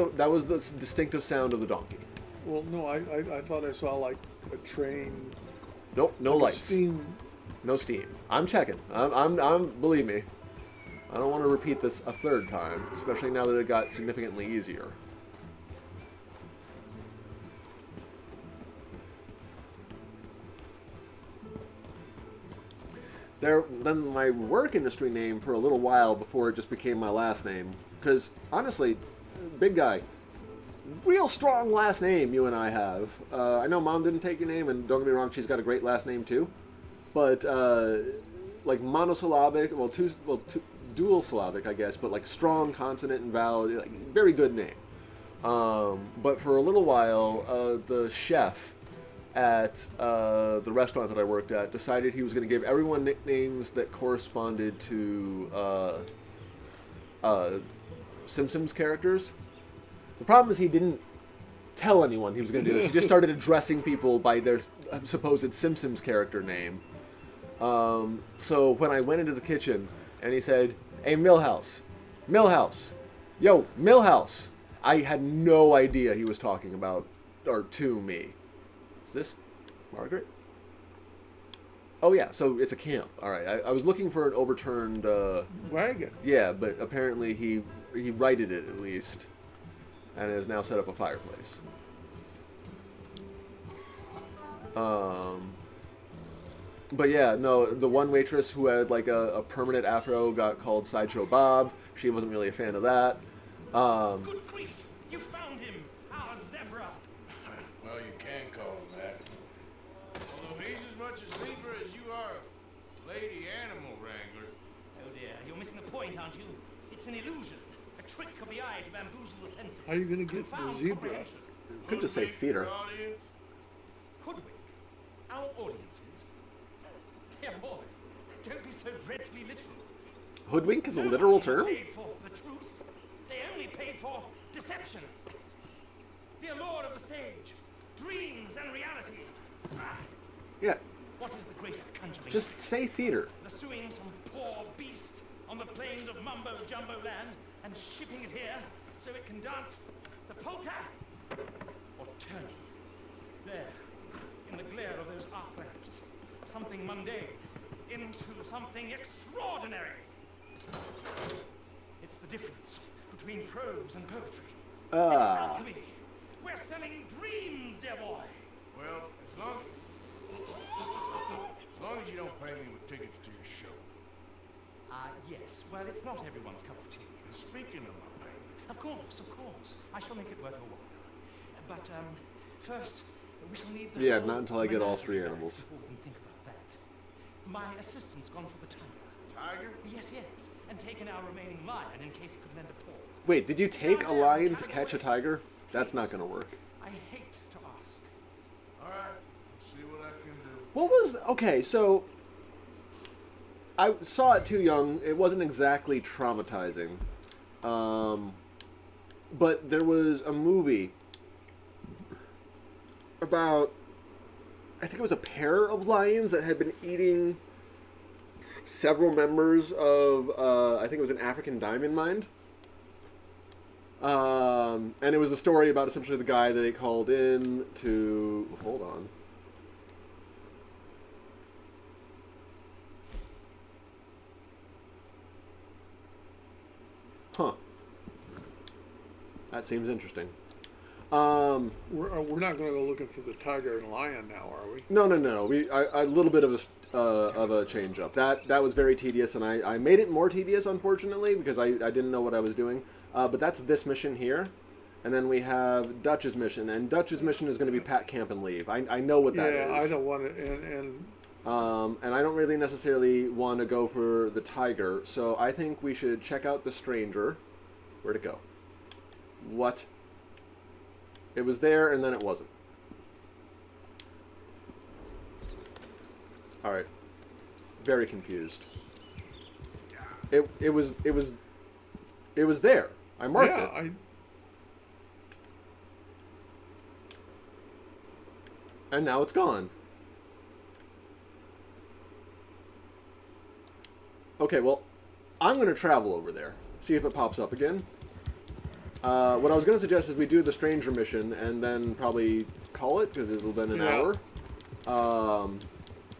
the distinctive sound of the donkey. Well, no, I thought I saw like a train. Nope, no like a lights. Steam. No steam. I'm checking. I'm believe me. I don't want to repeat this a third time, especially now that it got significantly easier. Then my work industry name for a little while before it just became my last name. Because honestly, big guy, real strong last name you and I have. I know Mom didn't take your name, and don't get me wrong, she's got a great last name too. But like monosyllabic, dual syllabic, I guess, but like strong consonant and vowel, like, very good name. But for a little while, the chef at the restaurant that I worked at decided he was going to give everyone nicknames that corresponded to Simpsons characters. The problem is he didn't tell anyone he was going to do this. He just started addressing people by their supposed Simpsons character name. So when I went into the kitchen and he said, "Hey, Millhouse, yo, Millhouse," I had no idea he was talking about or to me. Is this Margaret? Oh yeah, so it's a camp. All right, I was looking for an overturned Wagon. Yeah, but apparently he righted it at least, and has now set up a fireplace. But yeah, no, the one waitress who had like a permanent afro got called Sideshow Bob. She wasn't really a fan of that. Good grief! You found him! Our zebra! Well, you can call him that. Although he's as much a zebra as you are a lady animal wrangler. Oh dear, you're missing the point, aren't you? It's an illusion. A trick of the eye to bamboozle the senses. How are you going to get the Confound zebra? comprehension. Could just say theater. Audience? Hoodwink our audiences. Dear boy, don't be so dreadfully literal. Hoodwink is a literal term? Paid for the truth. They only paid for deception. The allure of the stage, dreams and reality. Yeah, What is the greater conjuring? just say theater. Pursuing some poor beast on the plains of Mumbo Jumbo land and shipping it here so it can dance the polka or turning there in the glare of those arc lamps, something mundane into something extraordinary. It's the difference between prose and poetry. Exactly. We're selling dreams, dear boy. Well, as long as you don't pay me with tickets to your show. Yes. Well, it's not everyone's cup of tea. And speaking of my payment, Of course. I shall make it worth a while. But, first, we shall need the Yeah, whole not until I get all menagerie three back animals. before we can think about that. My assistant's gone for the tiger. Tiger? Yes, and taken our remaining lion in case it could lend a paw. Wait, did you take a lion to catch a tiger? That's not gonna work. I hate to ask. All right, let's see what I can do. What was... Okay, so... I saw it too young. It wasn't exactly traumatizing. But there was a movie about... I think it was a pair of lions that had been eating several members of... I think it was an African diamond mine. And it was a story about essentially the guy that they called in to... Hold on. Huh. That seems interesting. We're not going to go looking for the tiger and lion now, are we? No. A little bit of a change up. That was very tedious, and I made it more tedious, unfortunately, because I didn't know what I was doing. But that's this mission here, And then we have Dutch's mission, and Dutch's mission is going to be pack camp and leave. I know what that is. Yeah, I don't want to, And I don't really necessarily want to go for the tiger, so I think we should check out the stranger. Where'd it go? What? It was there, and then it wasn't. Alright. Very confused. It was there. I marked it. And now it's gone. Okay, well, I'm going to travel over there. See if it pops up again. What I was going to suggest is we do the stranger mission and then probably call it, because it'll been an hour.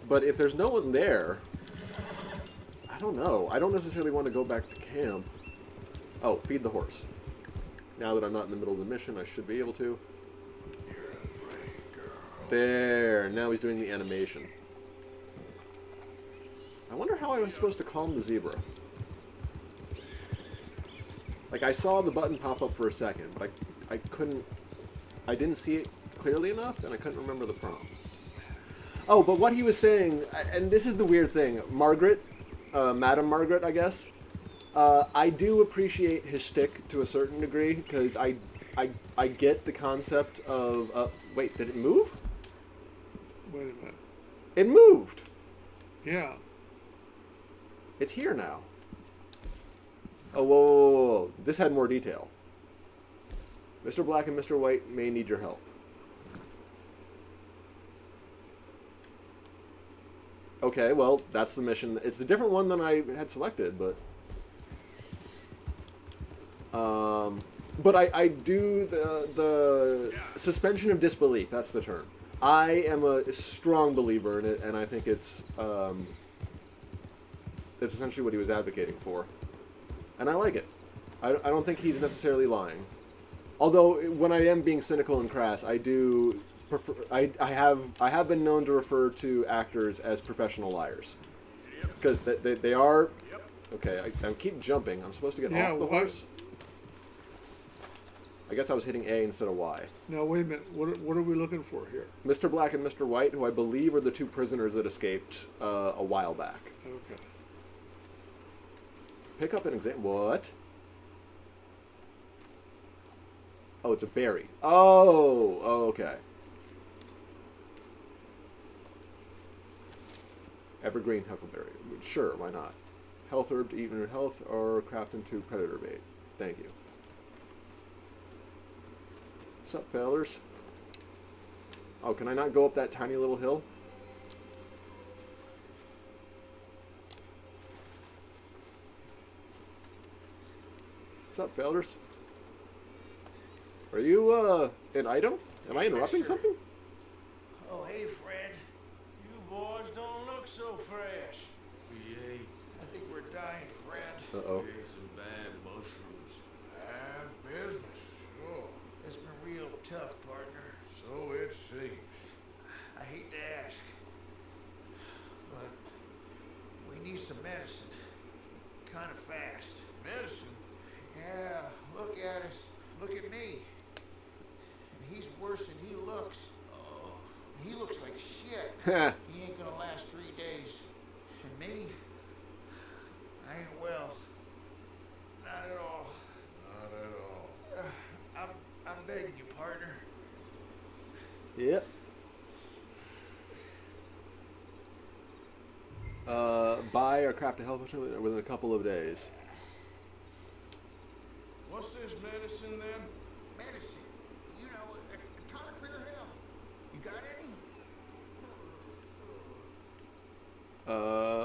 But if there's no one there, I don't know. I don't necessarily want to go back to camp. Oh, feed the horse. Now that I'm not in the middle of the mission, I should be able to. There, now he's doing the animation. I wonder how I was supposed to calm the zebra. Like, I saw the button pop up for a second, but I didn't see it clearly enough, and I couldn't remember the prompt. Oh, but what he was saying, and this is the weird thing, Margaret, Madam Margaret, I guess, I do appreciate his shtick to a certain degree, because I get the concept of, wait, did it move? Wait a minute. It moved! Yeah. It's here now. Oh, whoa, whoa, whoa, whoa. This had more detail. Mr. Black and Mr. White may need your help. Okay, well, that's the mission. It's a different one than I had selected, but... But I do the suspension of disbelief, that's the term. I am a strong believer in it, and I think it's essentially what he was advocating for. And I like it. I don't think he's necessarily lying. Although, when I am being cynical and crass, I do prefer... I have been known to refer to actors as professional liars. Because they are... Okay, I keep jumping. I'm supposed to get off the horse? I guess I was hitting A instead of Y. Now, wait a minute. What are we looking for here? Mr. Black and Mr. White, who I believe are the two prisoners that escaped a while back. Okay. Pick up an example. What? Oh, it's a berry. Oh, okay. Evergreen huckleberry. Sure, why not? Health herb to eat in your health or craft into predator bait. Thank you. What's up, fellers? Oh, can I not go up that tiny little hill? What's up, fellers? Are you, an item? Am I interrupting something? Oh, hey, Fred. You boys don't look so fresh. We ate. I think we're dying, Fred. Uh-oh. We ate some bad mushrooms. Bad business, sure. It's been real tough, partner. So it seems. I hate to ask, but we need some medicine. Kind of fast. Medicine? Yeah, look at us. Look at me. And he's worse than he looks. Oh, he looks like shit. He ain't gonna last 3 days. And me, I ain't well. Not at all. Not at all. I'm begging you, partner. Yep. Buy or craft a health potion within a couple of days. What's this medicine then? Medicine. You know, a tonic for your health. You got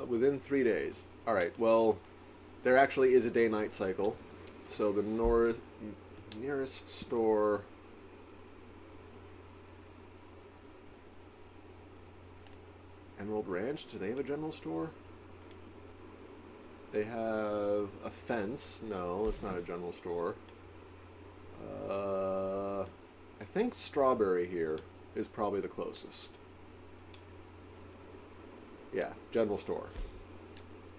any? Within 3 days. Alright, well, there actually is a day-night cycle. So the nearest store... Emerald Ranch? Do they have a general store? They have a fence. No, it's not a general store. I think Strawberry here is probably the closest. Yeah, general store.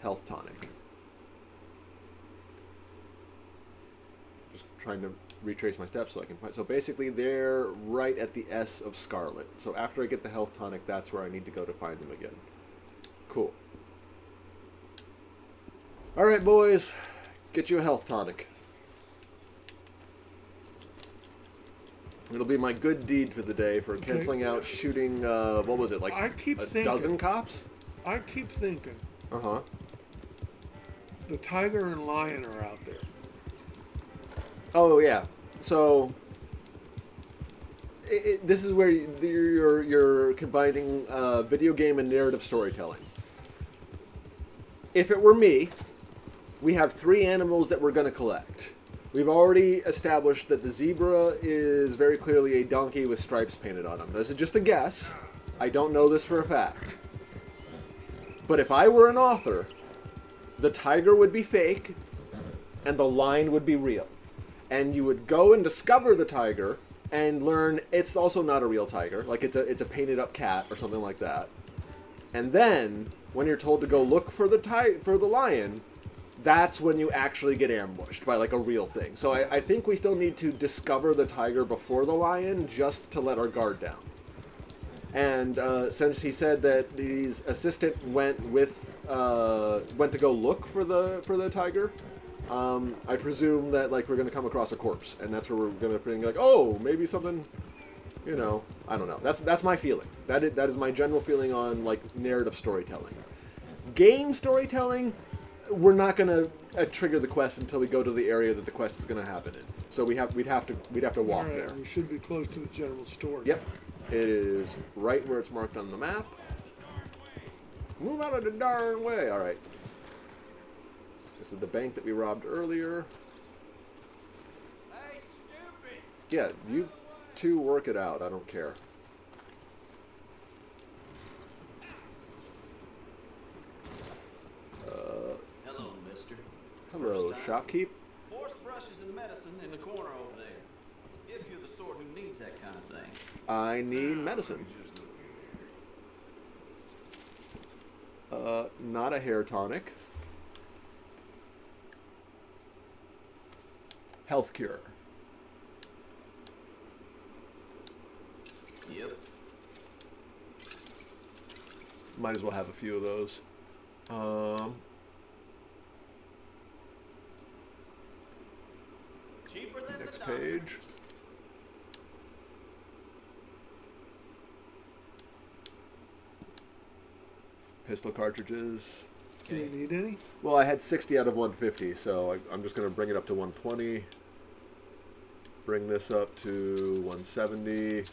Health tonic. Just trying to retrace my steps so I can find. So basically, they're right at the S of Scarlet. So after I get the health tonic, that's where I need to go to find them again. Cool. All right, boys, get you a health tonic. It'll be my good deed for the day for canceling out shooting. What was it, like I keep a thinking- dozen cops? I keep thinking Uh-huh. the tiger and lion are out there. Oh yeah. So this is where you're combining video game and narrative storytelling. If it were me, we have 3 animals that we're going to collect. We've already established that the zebra is very clearly a donkey with stripes painted on him. This is just a guess. I don't know this for a fact. But if I were an author, the tiger would be fake and the lion would be real. And you would go and discover the tiger and learn it's also not a real tiger. Like it's a painted up cat or something like that. And then when you're told to go look for the lion, that's when you actually get ambushed by like a real thing. So I think we still need to discover the tiger before the lion just to let our guard down. And since he said that his assistant went to go look for the tiger, I presume that like we're gonna come across a corpse, and that's where we're gonna think like, oh, maybe something, you know, I don't know. That's my feeling. That is my general feeling on like narrative storytelling. Game storytelling, we're not gonna trigger the quest until we go to the area that the quest is gonna happen in. So we'd have to walk All right, there. we should be close to the general store. Yep, it is right where it's marked on the map. Move out of the darn way. All right. This is the bank that we robbed earlier. Hey, stupid! Yeah, you two work it out. I don't care. Hello, mister. Hello, First time. shopkeep. Horse brushes and medicine in the corner over there. If you're the sort who needs that kind of thing. I need medicine. Not a hair tonic. Health cure. Yep. Might as well have a few of those. Cheaper than Next the doctor. page. Pistol cartridges. Do you need any? Well, I had 60 out of 150, so I'm just going to bring it up to 120. Bring this up to 170.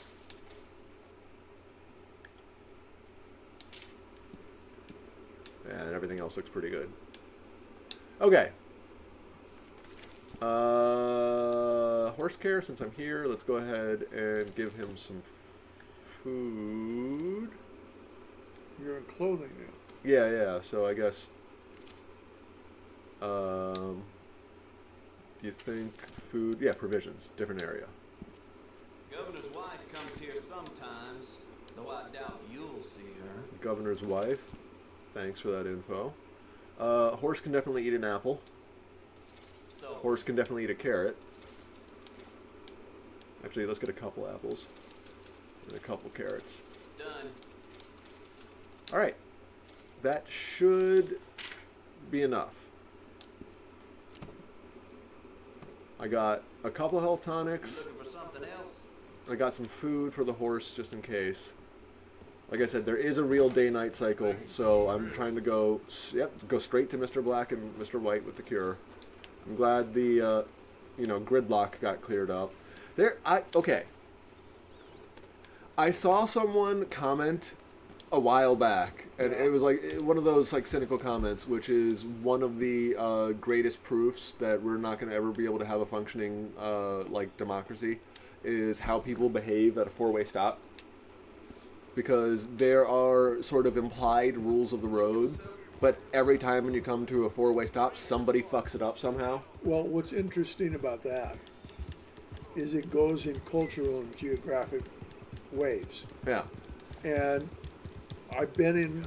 And everything else looks pretty good. Okay. Horse care, since I'm here, let's go ahead and give him some food. You're in clothing now. Yeah, so I guess, you think food, yeah, provisions, different area. Governor's wife comes here sometimes, though I doubt you'll see her. Governor's wife, thanks for that info. Horse can definitely eat an apple. So, Horse can definitely eat a carrot. Actually, let's get a couple apples and a couple carrots. done. Alright, that should be enough. I got a couple health You tonics. looking for something else? I got some food for the horse just in case. Like I said, there is a real day-night cycle, so I'm trying to go straight to Mr. Black and Mr. White with the cure. I'm glad the, gridlock got cleared up. Okay. I saw someone comment a while back, and it was like one of those like cynical comments, which is one of the greatest proofs that we're not going to ever be able to have a functioning like democracy, is how people behave at a four-way stop. Because there are sort of implied rules of the road, but every time when you come to a four-way stop, somebody fucks it up somehow. Well, what's interesting about that is it goes in cultural and geographic waves. Yeah. And I've been in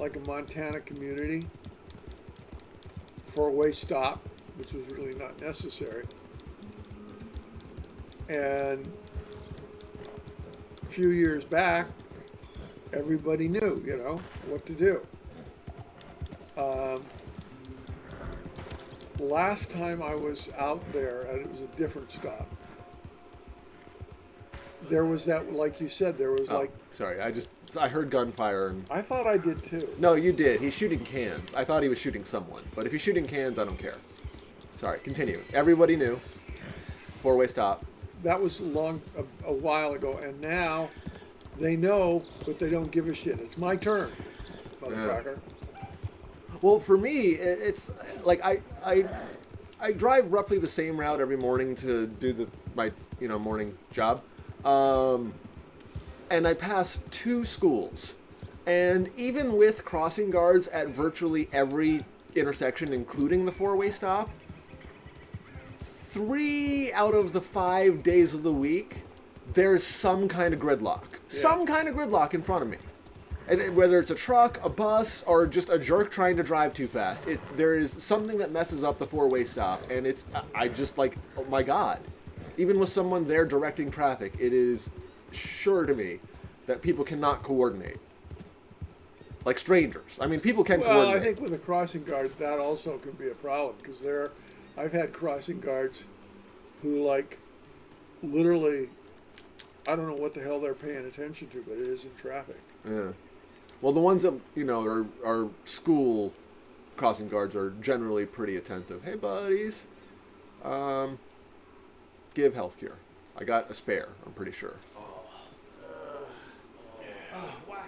like a Montana community, four-way stop, which was really not necessary. And a few years back, everybody knew, what to do. Last time I was out there, and it was a different stop, there was that, like you said, there was Sorry, I heard gunfire and... I thought I did too. No, you did. He's shooting cans. I thought he was shooting someone. But if he's shooting cans, I don't care. Sorry, continue. Everybody knew. Four-way stop. That was a while ago, and now they know, but they don't give a shit. It's my turn, motherfucker. Well, for me, it's like I drive roughly the same route every morning to do my morning job, and I pass 2 schools, and even with crossing guards at virtually every intersection, including the four-way stop, 3 out of the 5 days of the week, there's some kind of gridlock. Yeah. Some kind of gridlock in front of me. And whether it's a truck, a bus, or just a jerk trying to drive too fast, there is something that messes up the four-way stop. And I just like, oh my God. Even with someone there directing traffic, it is sure to me that people cannot coordinate. Like strangers. I mean, people can coordinate. Well, I think with a crossing guard, that also can be a problem. Because I've had crossing guards who, literally, I don't know what the hell they're paying attention to, but it is in traffic. Yeah. Well, the ones that, are school crossing guards are generally pretty attentive. Hey, buddies. Give health cure. I got a spare, I'm pretty sure. Oh, why?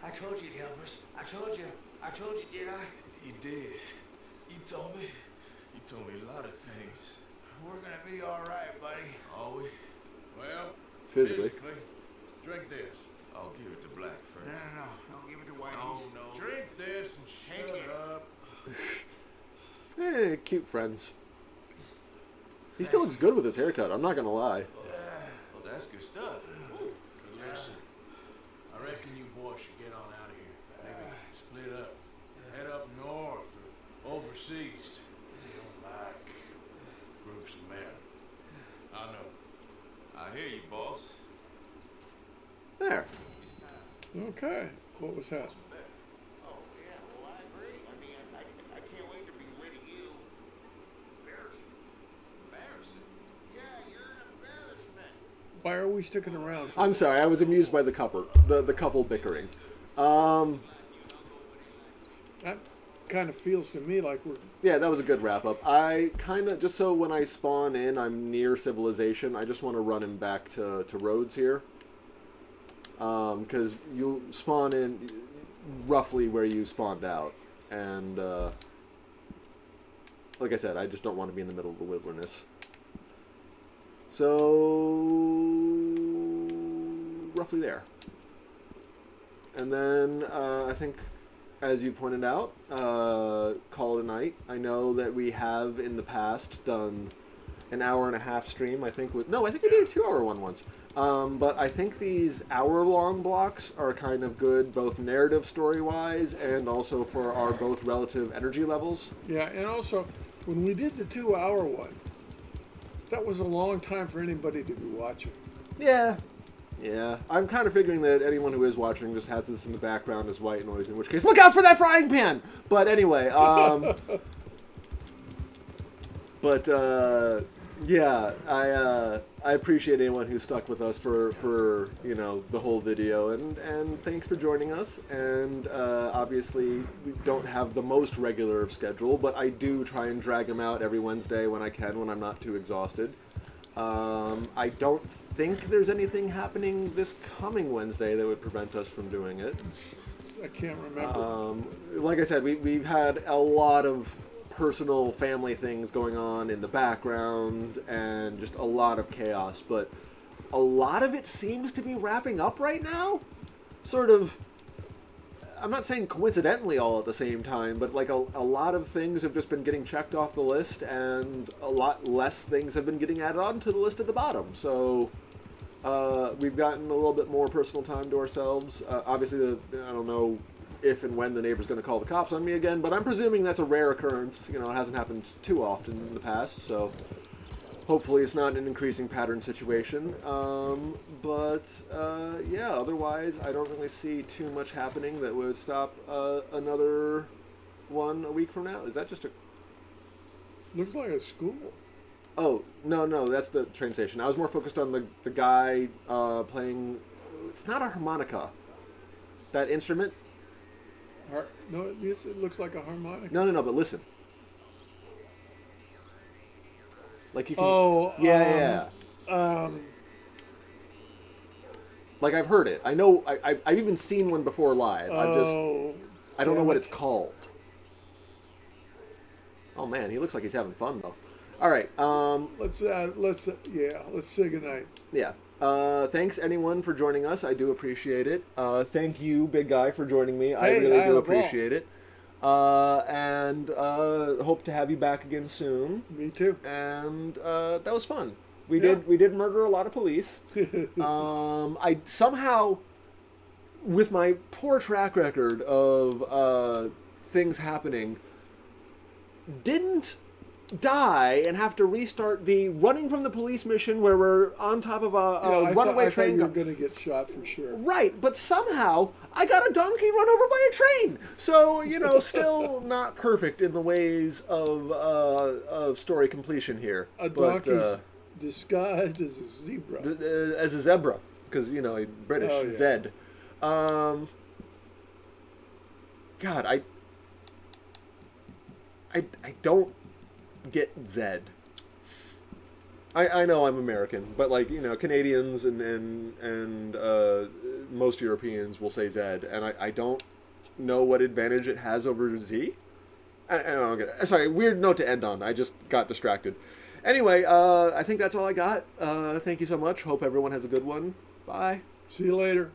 I told you, Elvis. I told you, did I? You did. You told me. You told me a lot of things. We're gonna be all right, buddy. Are we? Well, Physically. Drink this. I'll give it to Black first. No. Don't give it to Whitey. No. Drink this and Take shut it. up. Cute friends. He still looks good with his haircut, I'm not gonna lie. Well, that's good stuff. Listen, I reckon you boys should get on out of here. Maybe split up. Head up north or overseas. You don't like groups of men. I know. I hear you, boss. There. Okay. What was that? Oh, yeah, well, I agree. I mean, I can't wait to be rid of you. Embarrassing. Embarrassing. Yeah, you're an embarrassment. Why are we sticking around? I'm sorry, I was amused by the couple bickering. That kind of feels to me like we're... Yeah, that was a good wrap up. I kind of, just so when I spawn in, I'm near civilization, I just want to run him back to Rhodes here. Because you'll spawn in roughly where you spawned out. And, like I said, I just don't want to be in the middle of the wilderness. So, roughly there. And then, I think, as you pointed out, call it a night. I know that we have, in the past, done an hour-and-a-half stream, I think we did a 2-hour one once. But I think these hour-long blocks are kind of good, both narrative story-wise and also for our both relative energy levels. Yeah, and also, when we did the 2-hour one, that was a long time for anybody to be watching. Yeah. I'm kind of figuring that anyone who is watching just has this in the background as white noise, in which case, look out for that frying pan! But anyway, yeah, I appreciate anyone who stuck with us for the whole video, and thanks for joining us. And obviously we don't have the most regular of schedule, but I do try and drag them out every Wednesday when I can, when I'm not too exhausted. I don't think there's anything happening this coming Wednesday that would prevent us from doing it. I can't remember. Like I said, we've had a lot of personal family things going on in the background and just a lot of chaos, but a lot of it seems to be wrapping up right now. Sort of, I'm not saying coincidentally all at the same time, but like a lot of things have just been getting checked off the list, and a lot less things have been getting added on to the list at the bottom. So we've gotten a little bit more personal time to ourselves. Obviously, I don't know if and when the neighbor's going to call the cops on me again, but I'm presuming that's a rare occurrence. It hasn't happened too often in the past, so Hopefully it's not an increasing pattern situation. Yeah, otherwise I don't really see too much happening that would stop another one a week from now. Is that just a... Looks like a school. Oh, no, that's the train station. I was more focused on the guy playing... It's not a harmonica. That instrument? No, it looks like a harmonica. No, but listen. Like you can... Oh, Yeah. Like I've heard it. I know, I've even seen one before live. I don't know what it's called. Oh man, he looks like he's having fun though. All right. Let's say goodnight. Yeah. Thanks anyone for joining us. I do appreciate it. Thank you, big guy, for joining me. I really do appreciate it. And hope to have you back again soon. Me too. And that was fun. We did murder a lot of police. I somehow, with my poor track record of things happening, didn't die and have to restart the running from the police mission where we're on top of a runaway train. I thought you were going to get shot for sure. Right, but somehow I got a donkey run over by a train. So, still not perfect in the ways of story completion here. A donkey's disguised as a zebra. As a zebra, because, British, Oh, yeah. Zed. God, I don't get Zed. I know I'm American, but Canadians and most Europeans will say Zed, and I don't know what advantage it has over Z. I don't get it. Sorry, weird note to end on. I just got distracted. Anyway, I think that's all I got. Thank you so much. Hope everyone has a good one. Bye. See you later.